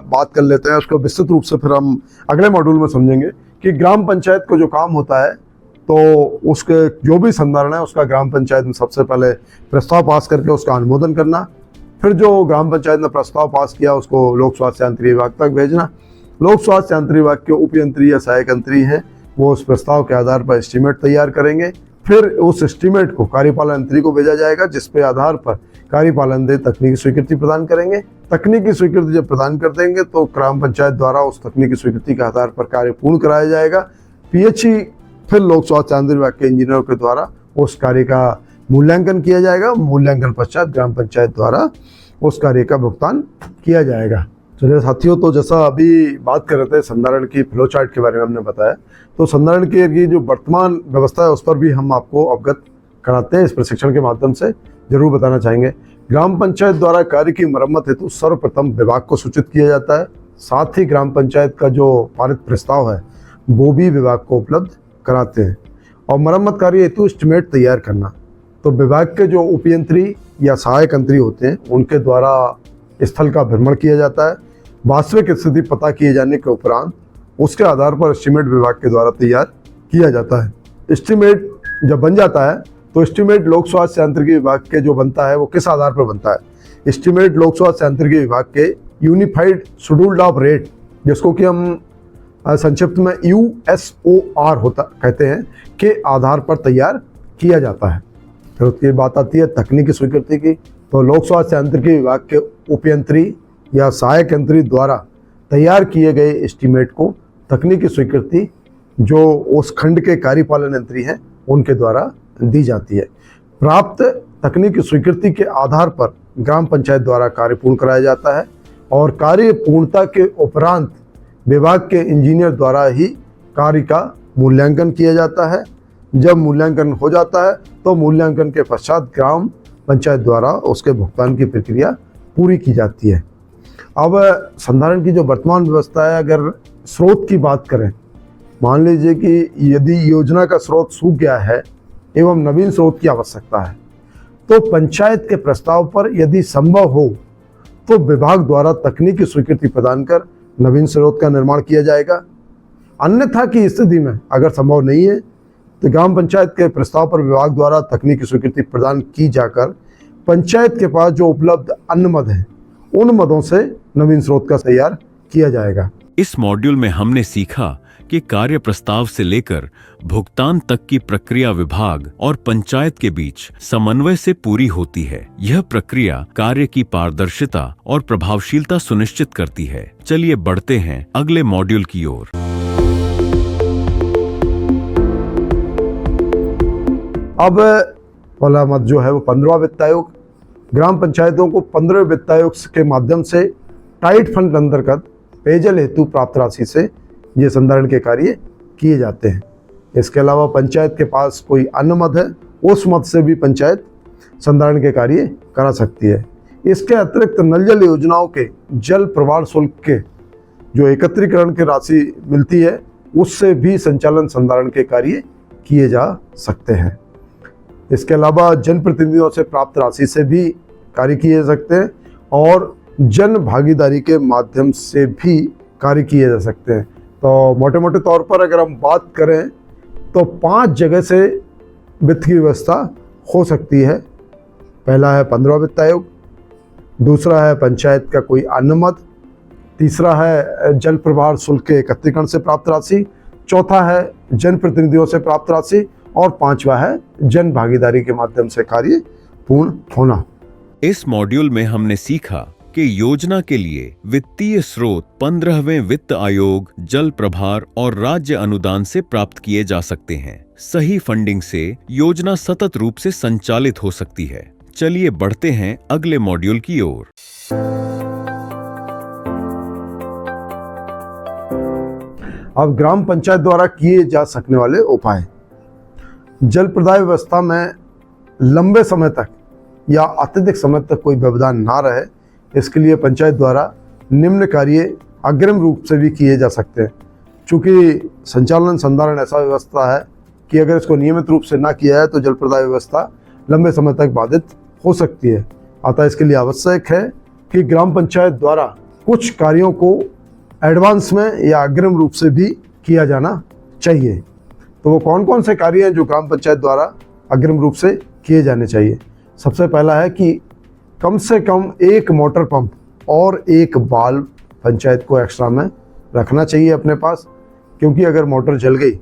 बात कर लेते हैं, उसको विस्तृत रूप से फिर हम अगले मॉड्यूल में समझेंगे कि ग्राम पंचायत को जो काम होता है तो उसके जो भी संधारण है उसका ग्राम पंचायत में सबसे पहले प्रस्ताव पास करके उसका अनुमोदन करना, फिर जो ग्राम पंचायत ने प्रस्ताव पास किया उसको लोक स्वास्थ्य यांत्रिकी विभाग तक भेजना। लोक स्वास्थ्य यांत्रिकी विभाग के उपयंत्री या सहायक यंत्री हैं, वो उस प्रस्ताव के आधार पर एस्टीमेट तैयार करेंगे फिर उस एस्टीमेट को कार्यपालन यंत्री को भेजा जाएगा, जिसपे आधार पर कार्यपालन यंत्री तकनीकी स्वीकृति प्रदान करेंगे। तकनीकी स्वीकृति जब प्रदान कर देंगे तो ग्राम पंचायत द्वारा उस तकनीकी स्वीकृति के आधार पर कार्य पूर्ण कराया जाएगा। पीएचई फिर लोक स्वास्थ्य यांत्रिक विभाग के इंजीनियरों के द्वारा उस कार्य का मूल्यांकन किया जाएगा। मूल्यांकन पश्चात ग्राम पंचायत द्वारा उस कार्य का भुगतान किया जाएगा। चलिए साथियों, तो जैसा अभी बात कर रहे थे संधारण की फ्लो चार्ट के बारे में हमने बताया, तो संधारण की ये जो वर्तमान व्यवस्था है उस पर भी हम आपको अवगत कराते हैं। इस प्रशिक्षण के माध्यम से जरूर बताना चाहेंगे। ग्राम पंचायत द्वारा कार्य की मरम्मत हेतु सर्वप्रथम विभाग को सूचित किया जाता है। साथ ही ग्राम पंचायत का जो पारित प्रस्ताव है वो भी विभाग को उपलब्ध कराते हैं। और मरम्मत कार्य हेतु एस्टीमेट तैयार करना, तो विभाग के जो उपयंत्री या सहायक यंत्री होते हैं उनके द्वारा स्थल का भ्रमण किया जाता है। वास्तविक स्थिति पता किए जाने के उपरांत उसके आधार पर एस्टीमेट विभाग के द्वारा तैयार किया जाता है। एस्टीमेट जब बन जाता है तो एस्टीमेट लोक स्वास्थ्य यांत्रिकी विभाग के जो बनता है वो किस आधार पर बनता है? एस्टीमेट लोक स्वास्थ्य यांत्रिकी विभाग के यूनिफाइड शेड्यूल्ड ऑफ रेट, जिसको कि हम संक्षिप्त में USOR होता कहते हैं, के आधार पर तैयार किया जाता है। फिर उसकी बात आती है तकनीकी स्वीकृति की, तो लोक स्वास्थ्य यांत्रिकी विभाग के उपयंत्री या सहायक यंत्री द्वारा तैयार किए गए एस्टीमेट को तकनीकी स्वीकृति जो उस खंड के कार्यपालन यंत्री हैं उनके द्वारा दी जाती है। प्राप्त तकनीकी स्वीकृति के आधार पर ग्राम पंचायत द्वारा कार्य पूर्ण कराया जाता है और कार्य पूर्णता के उपरांत विभाग के इंजीनियर द्वारा ही कार्य का मूल्यांकन किया जाता है। जब मूल्यांकन हो जाता है तो मूल्यांकन के पश्चात ग्राम पंचायत द्वारा उसके भुगतान की प्रक्रिया पूरी की जाती है। अब संधारण की जो वर्तमान व्यवस्था है, अगर स्रोत की बात करें, मान लीजिए कि यदि योजना का स्रोत सूख गया है एवं नवीन स्रोत की आवश्यकता है, तो पंचायत के प्रस्ताव पर यदि संभव हो तो विभाग द्वारा तकनीकी स्वीकृति प्रदान कर नवीन स्रोत का निर्माण किया जाएगा। अन्यथा की स्थिति में अगर संभव नहीं है तो ग्राम पंचायत के प्रस्ताव पर विभाग द्वारा तकनीकी स्वीकृति प्रदान की जाकर पंचायत के पास जो उपलब्ध अन्य मद हैं उन मदों से नवीन स्रोत का तैयार किया जाएगा। इस मॉड्यूल में हमने सीखा कि कार्य प्रस्ताव से लेकर भुगतान तक की प्रक्रिया विभाग और पंचायत के बीच समन्वय से पूरी होती है। यह प्रक्रिया कार्य की पारदर्शिता और प्रभावशीलता सुनिश्चित करती है। चलिए बढ़ते हैं अगले मॉड्यूल की ओर। अब पहला मद जो है वो 15वां वित्त आयोग। ग्राम पंचायतों को 15वें वित्त आयोग के माध्यम से टाइट फंड अंतर्गत पेयजल हेतु प्राप्त राशि से ये संधारण के कार्य किए जाते हैं। इसके अलावा पंचायत के पास कोई अन्य मद है, उस मद से भी पंचायत संधारण के कार्य करा सकती है। इसके अतिरिक्त नल जल योजनाओं के जल प्रवाह शुल्क के जो एकत्रीकरण की राशि मिलती है उससे भी संचालन संधारण के कार्य किए जा सकते हैं। इसके अलावा जनप्रतिनिधियों से प्राप्त राशि से भी कार्य किए जा सकते हैं और जन भागीदारी के माध्यम से भी कार्य किए जा सकते हैं। तो मोटे मोटे तौर पर अगर हम बात करें तो 5 जगह से वित्त की व्यवस्था हो सकती है। पहला है 15वां वित्त आयोग, दूसरा है पंचायत का कोई अन्य मद, तीसरा है जल प्रवाह शुल्क के एकत्रीकरण से प्राप्त राशि, चौथा है जनप्रतिनिधियों से प्राप्त राशि और 5वां है जन भागीदारी के माध्यम से कार्य पूर्ण होना। इस मॉड्यूल में हमने सीखा कि योजना के लिए वित्तीय स्रोत 15वें वित्त आयोग, जल प्रभार और राज्य अनुदान से प्राप्त किए जा सकते हैं। सही फंडिंग से योजना सतत रूप से संचालित हो सकती है। चलिए बढ़ते हैं अगले मॉड्यूल की ओर। अब ग्राम पंचायत द्वारा किए जा सकने वाले उपाय। जल प्रदाय व्यवस्था में लंबे समय तक या अत्यधिक समय तक कोई व्यवधान ना रहे, इसके लिए पंचायत द्वारा निम्न कार्य अग्रिम रूप से भी किए जा सकते हैं। चूँकि संचालन संधारण ऐसा व्यवस्था है कि अगर इसको नियमित रूप से ना किया जाए तो जल प्रदाय व्यवस्था लंबे समय तक बाधित हो सकती है। अतः इसके लिए आवश्यक है कि ग्राम पंचायत द्वारा कुछ कार्यों को एडवांस में या अग्रिम रूप से भी किया जाना चाहिए। तो वो कौन कौन से कार्य हैं जो ग्राम पंचायत द्वारा अग्रिम रूप से किए जाने चाहिए? सबसे पहला है कि कम से कम एक मोटर पंप और एक वाल्व पंचायत को एक्स्ट्रा में रखना चाहिए अपने पास, क्योंकि अगर मोटर जल गई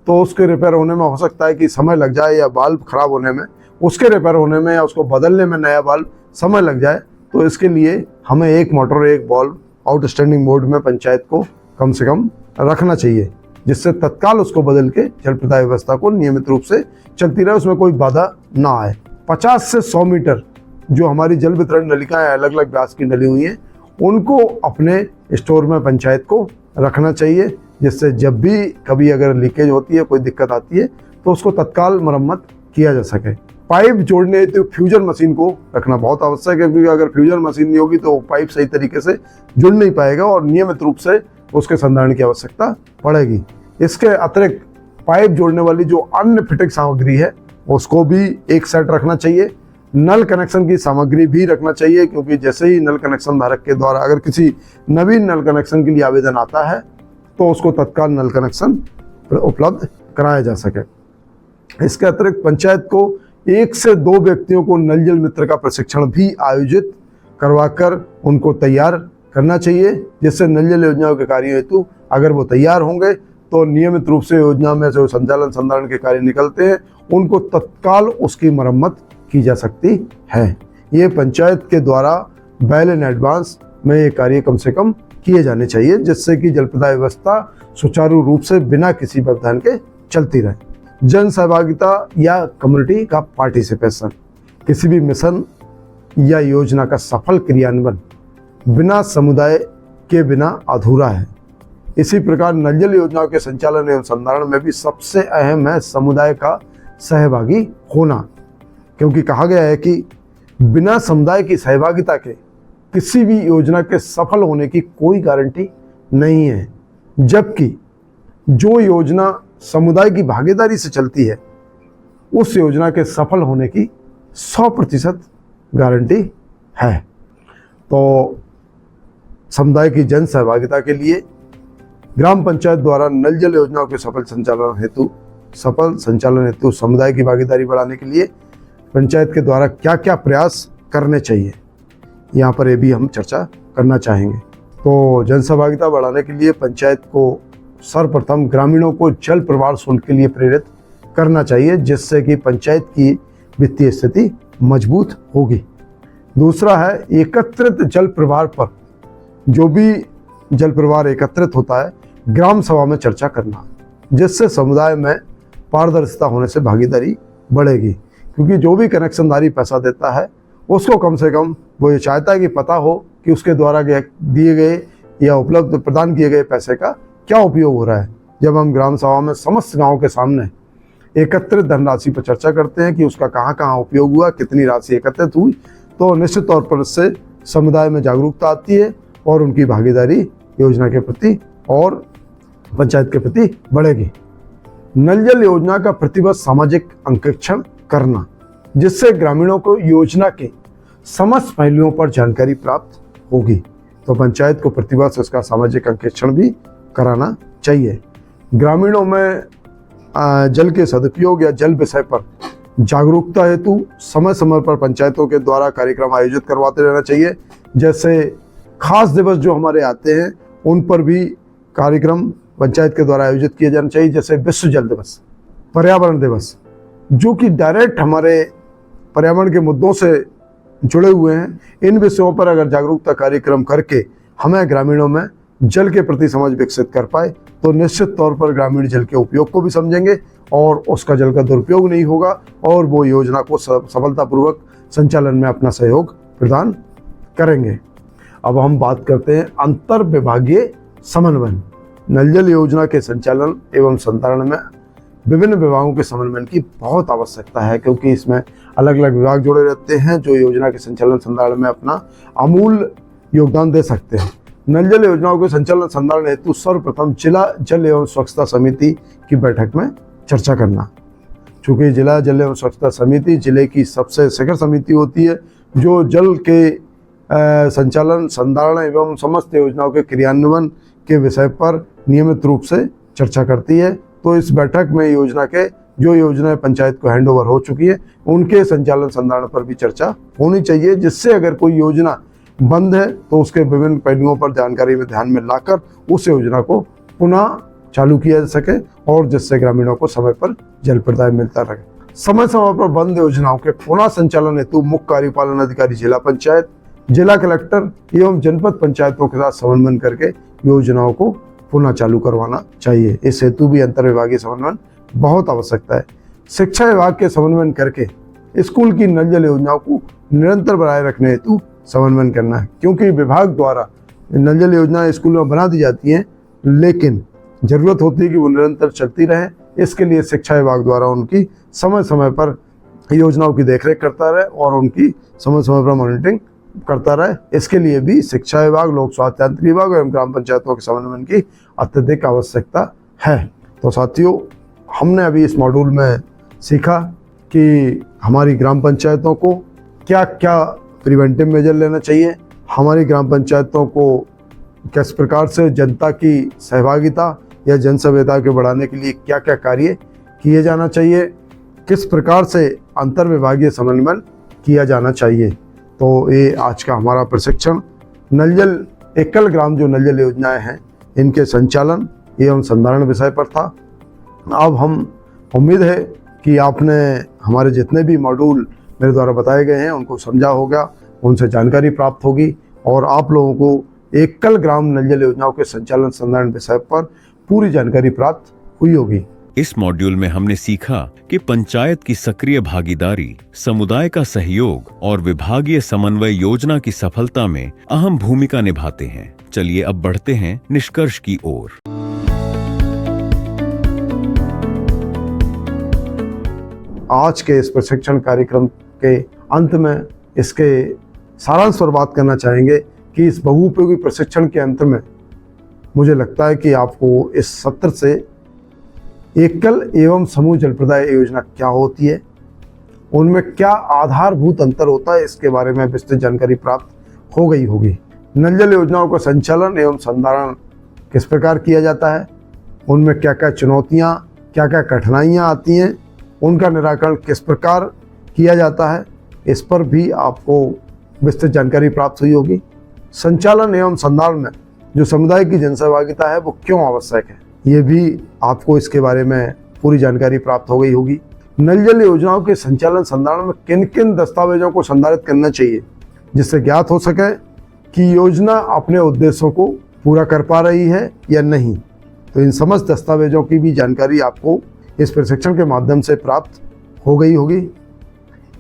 तो उसके रिपेयर होने में हो सकता है कि समय लग जाए, या बाल्ब खराब होने में, उसके रिपेयर होने में, या उसको बदलने में नया बाल्ब समय लग जाए। तो इसके लिए हमें एक मोटर एक बल्ब आउटस्टैंडिंग मोड में पंचायत को कम से कम रखना चाहिए, जिससे तत्काल उसको बदल के जल प्रदाय व्यवस्था को नियमित रूप से चलती रहे, उसमें कोई बाधा ना आए। 50 से 100 मीटर जो हमारी जल वितरण नलिकाएं अलग अलग व्यास की डली हुई हैं, उनको अपने स्टोर में पंचायत को रखना चाहिए, जिससे जब भी कभी अगर लीकेज होती है, कोई दिक्कत आती है, तो उसको तत्काल मरम्मत किया जा सके। पाइप जोड़ने हेतु फ्यूजन मशीन को रखना बहुत आवश्यक है, क्योंकि अगर फ्यूजन मशीन नहीं होगी तो पाइप सही तरीके से जुड़ नहीं पाएगा और नियमित रूप से उसके संधारण की आवश्यकता पड़ेगी। इसके अतिरिक्त पाइप जोड़ने वाली जो अन्य फिटिंग सामग्री है उसको भी एक सेट रखना चाहिए। नल कनेक्शन की सामग्री भी रखना चाहिए, क्योंकि जैसे ही नल कनेक्शन धारक के द्वारा अगर किसी नवीन नल कनेक्शन के लिए आवेदन आता है तो उसको तत्काल नल कनेक्शन उपलब्ध कराया जा सके। इसके अतिरिक्त पंचायत को 1 से 2 व्यक्तियों को नल जल मित्र का प्रशिक्षण भी आयोजित करवाकर उनको तैयार करना चाहिए, जिससे नल जल योजनाओं के कार्यों हेतु अगर वो तैयार होंगे तो नियमित रूप से योजना में जो संचालन संधारण के कार्य निकलते हैं उनको तत्काल उसकी मरम्मत की जा सकती है। ये पंचायत के द्वारा वेल इन एडवांस में ये कार्य कम से कम किए जाने चाहिए, जिससे कि जल प्रदाय व्यवस्था सुचारू रूप से बिना किसी व्यवधान के चलती रहे। जन सहभागिता या कम्युनिटी का पार्टिसिपेशन किसी भी मिशन या योजना का सफल क्रियान्वयन बिना समुदाय के बिना अधूरा है। इसी प्रकार नल जल योजनाओं के संचालन एवं संधारण में भी सबसे अहम है समुदाय का सहभागी होना, क्योंकि कहा गया है कि बिना समुदाय की सहभागिता के किसी भी योजना के सफल होने की कोई गारंटी नहीं है, जबकि जो योजना समुदाय की भागीदारी से चलती है उस योजना के सफल होने की 100% गारंटी है। तो समुदाय की जन सहभागिता के लिए ग्राम पंचायत द्वारा नल जल योजनाओं के सफल संचालन हेतु समुदाय की भागीदारी बढ़ाने के लिए पंचायत के द्वारा क्या क्या प्रयास करने चाहिए, यहाँ पर ये भी हम चर्चा करना चाहेंगे। तो जन सहभागिता बढ़ाने के लिए पंचायत को सर्वप्रथम ग्रामीणों को जल प्रवाह शुल्क के लिए प्रेरित करना चाहिए, जिससे कि पंचायत की वित्तीय स्थिति मजबूत होगी। दूसरा है एकत्रित जल प्रवाह पर जो भी जल प्रवाह एकत्रित होता है ग्राम सभा में चर्चा करना, जिससे समुदाय में पारदर्शिता होने से भागीदारी बढ़ेगी, क्योंकि जो भी कनेक्शनधारी पैसा देता है उसको कम से कम वो ये चाहता है कि पता हो कि उसके द्वारा दिए गए या उपलब्ध प्रदान किए गए पैसे का क्या उपयोग हो रहा है। जब हम ग्राम सभा में समस्त गाँव के सामने एकत्रित धनराशि पर चर्चा करते हैं कि उसका कहाँ कहाँ उपयोग हुआ, कितनी राशि एकत्रित हुई, तो निश्चित तौर पर इससे समुदाय में जागरूकता आती है और उनकी भागीदारी योजना के प्रति और पंचायत के प्रति बढ़ेगी। नल जल योजना का प्रतिवर्ष सामाजिक अंकेक्षण करना, जिससे ग्रामीणों को योजना के समस्त पहलुओं पर जानकारी प्राप्त होगी। तो पंचायत को प्रतिवर्ष इसका सामाजिक अंकेक्षण भी कराना चाहिए। ग्रामीणों में जल के सदुपयोग या जल विषय पर जागरूकता हेतु समय समय पर पंचायतों के द्वारा कार्यक्रम आयोजित करवाते रहना चाहिए। जैसे खास दिवस जो हमारे आते हैं उन पर भी कार्यक्रम पंचायत के द्वारा आयोजित किए जाना चाहिए, जैसे विश्व जल दिवस, पर्यावरण दिवस, जो कि डायरेक्ट हमारे पर्यावरण के मुद्दों से जुड़े हुए हैं। इन विषयों पर अगर जागरूकता कार्यक्रम करके हमें ग्रामीणों में जल के प्रति समझ विकसित कर पाए तो निश्चित तौर पर ग्रामीण जल के उपयोग को भी समझेंगे और उसका जल का दुरुपयोग नहीं होगा और वो योजना को सफलतापूर्वक संचालन में अपना सहयोग प्रदान करेंगे। अब हम बात करते हैं अंतर विभागीय समन्वय। नल जल योजना के संचालन एवं संधारण में विभिन्न विभागों के समन्वय की बहुत आवश्यकता है, क्योंकि इसमें अलग अलग विभाग जुड़े रहते हैं जो योजना के संचालन संधारण में अपना अमूल्य योगदान दे सकते हैं। नल जल योजनाओं के संचालन संधारण हेतु सर्वप्रथम जिला जल एवं स्वच्छता समिति की बैठक में चर्चा करना। चूँकि जिला जल एवं स्वच्छता समिति जिले की सबसे शिखर समिति होती है जो जल के संचालन संधारण एवं समस्त योजनाओं के क्रियान्वयन के विषय पर नियमित रूप से चर्चा करती है। तो इस बैठक में योजना के जो योजनाएं पंचायत को हैंडओवर हो चुकी है उनके संचालन संधारण पर भी चर्चा होनी चाहिए, जिससे अगर कोई योजना बंद है तो उसके विभिन्न पहलुओं पर जानकारी में ध्यान में लाकर उस योजना को पुनः चालू किया जा सके और जिससे ग्रामीणों को समय पर जल प्रदाय मिलता रहे। समय समय पर बंद योजनाओं के पुनः संचालन हेतु मुख्य कार्यपालन अधिकारी जिला पंचायत, जिला कलेक्टर एवं जनपद पंचायतों के साथ समन्वय करके योजनाओं को पुनः चालू करवाना चाहिए। इस हेतु भी अंतर्विभागीय समन्वय बहुत आवश्यकता है। शिक्षा विभाग के समन्वय करके स्कूल की नल जल योजनाओं को निरंतर बनाए रखने हेतु समन्वय करना है, क्योंकि विभाग द्वारा नल जल योजना स्कूल में बना दी जाती हैं, लेकिन जरूरत होती है कि वो निरंतर चलती रहे। इसके लिए शिक्षा विभाग द्वारा उनकी समय समय पर योजनाओं की देखरेख करता रहे और उनकी समय समय पर मॉनिटरिंग करता रहे। इसके लिए भी शिक्षा विभाग, लोक स्वास्थ्य यांत्रिकी विभाग एवं ग्राम पंचायतों के समन्वय की अत्यधिक आवश्यकता है। तो साथियों, हमने अभी इस मॉड्यूल में सीखा कि हमारी ग्राम पंचायतों को क्या क्या प्रिवेंटिव मेजर लेना चाहिए, हमारी ग्राम पंचायतों को किस प्रकार से जनता की सहभागिता या जन सभ्यता के बढ़ाने के लिए क्या क्या कार्य किए जाना चाहिए, किस प्रकार से अंतर विभागीय समन्वय किया जाना चाहिए। तो ये आज का हमारा प्रशिक्षण नल जल एकल ग्राम जो नल जल योजनाएं हैं इनके संचालन एवं संधारण विषय पर था। अब हम उम्मीद है कि आपने हमारे जितने भी मॉड्यूल मेरे द्वारा बताए गए हैं उनको समझा होगा, उनसे जानकारी प्राप्त होगी और आप लोगों को एकल ग्राम नल जल योजनाओं के संचालन संधारण विषय पर पूरी जानकारी प्राप्त हुई होगी। इस मॉड्यूल में हमने सीखा कि पंचायत की सक्रिय भागीदारी, समुदाय का सहयोग और विभागीय समन्वय योजना की सफलता में अहम भूमिका निभाते हैं। चलिए अब बढ़ते हैं निष्कर्ष की ओर। आज के इस प्रशिक्षण कार्यक्रम के अंत में इसके सारांश पर बात करना चाहेंगे कि इस बहुउपयोगी प्रशिक्षण के अंत में मुझे लगता है कि आपको इस सत्र से एकल एवं समूह जल प्रदाय योजना क्या होती है, उनमें क्या आधारभूत अंतर होता है, इसके बारे में विस्तृत जानकारी प्राप्त हो गई होगी। नल जल योजनाओं का संचालन एवं संधारण किस प्रकार किया जाता है, उनमें क्या क्या चुनौतियाँ, क्या क्या कठिनाइयाँ आती हैं, उनका निराकरण किस प्रकार किया जाता है, इस पर भी आपको विस्तृत जानकारी प्राप्त हुई होगी। संचालन एवं संधारण में जो समुदाय की जनसहभागिता है वो क्यों आवश्यक है, ये भी आपको इसके बारे में पूरी जानकारी प्राप्त हो गई होगी। नल जल योजनाओं के संचालन संधारण में किन किन दस्तावेजों को संधारित करना चाहिए जिससे ज्ञात हो सके कि योजना अपने उद्देश्यों को पूरा कर पा रही है या नहीं। तो इन समस्त दस्तावेजों की भी जानकारी आपको इस प्रशिक्षण के माध्यम से प्राप्त हो गई होगी।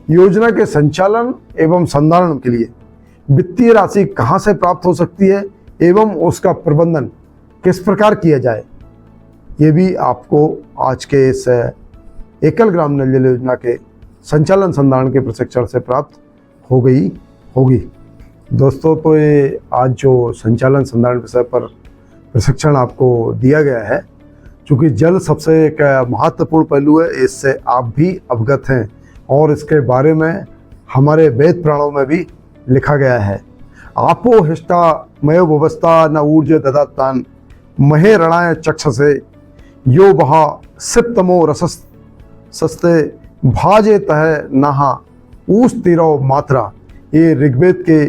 योजना के संचालन एवं संधारण के लिए वित्तीय राशि कहाँ से प्राप्त हो सकती है एवं उसका प्रबंधन किस प्रकार किया जाए, ये भी आपको आज के इस एकल ग्राम नल जल योजना के संचालन संधारण के प्रशिक्षण से प्राप्त हो गई होगी। दोस्तों, तो ये आज जो संचालन संधारण विषय पर प्रशिक्षण आपको दिया गया है, चूँकि जल सबसे एक महत्वपूर्ण पहलू है, इससे आप भी अवगत हैं और इसके बारे में हमारे वेद पुराणों में भी लिखा गया है। आपो हिष्टा मयो व्यवस्था न ऊर्ज ददातान महे रणाय चक्षसे यो बहा सिप्तमो रसस सस्ते भाजे तह नहा ऊस तिरव मात्रा। ये ऋग्वेद के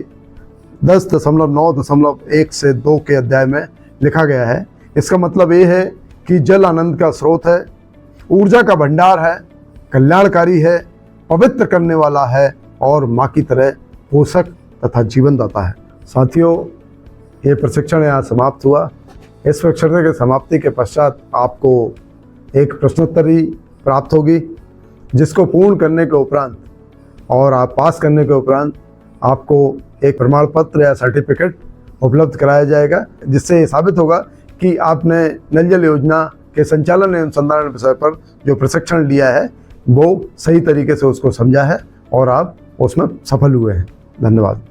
10.9.1 से 2 के अध्याय में लिखा गया है। इसका मतलब ये है कि जल आनंद का स्रोत है, ऊर्जा का भंडार है, कल्याणकारी है, पवित्र करने वाला है और माँ की तरह पोषक तथा जीवनदाता है। साथियों, ये प्रशिक्षण यहाँ समाप्त हुआ। इस प्रशिक्षण के समाप्ति के पश्चात आपको एक प्रश्नोत्तरी प्राप्त होगी, जिसको पूर्ण करने के उपरांत और आप पास करने के उपरांत आपको एक प्रमाण पत्र या सर्टिफिकेट उपलब्ध कराया जाएगा, जिससे ये साबित होगा कि आपने नल जल योजना के संचालन एवं संधारण विषय पर जो प्रशिक्षण लिया है वो सही तरीके से उसको समझा है और आप उसमें सफल हुए हैं। धन्यवाद।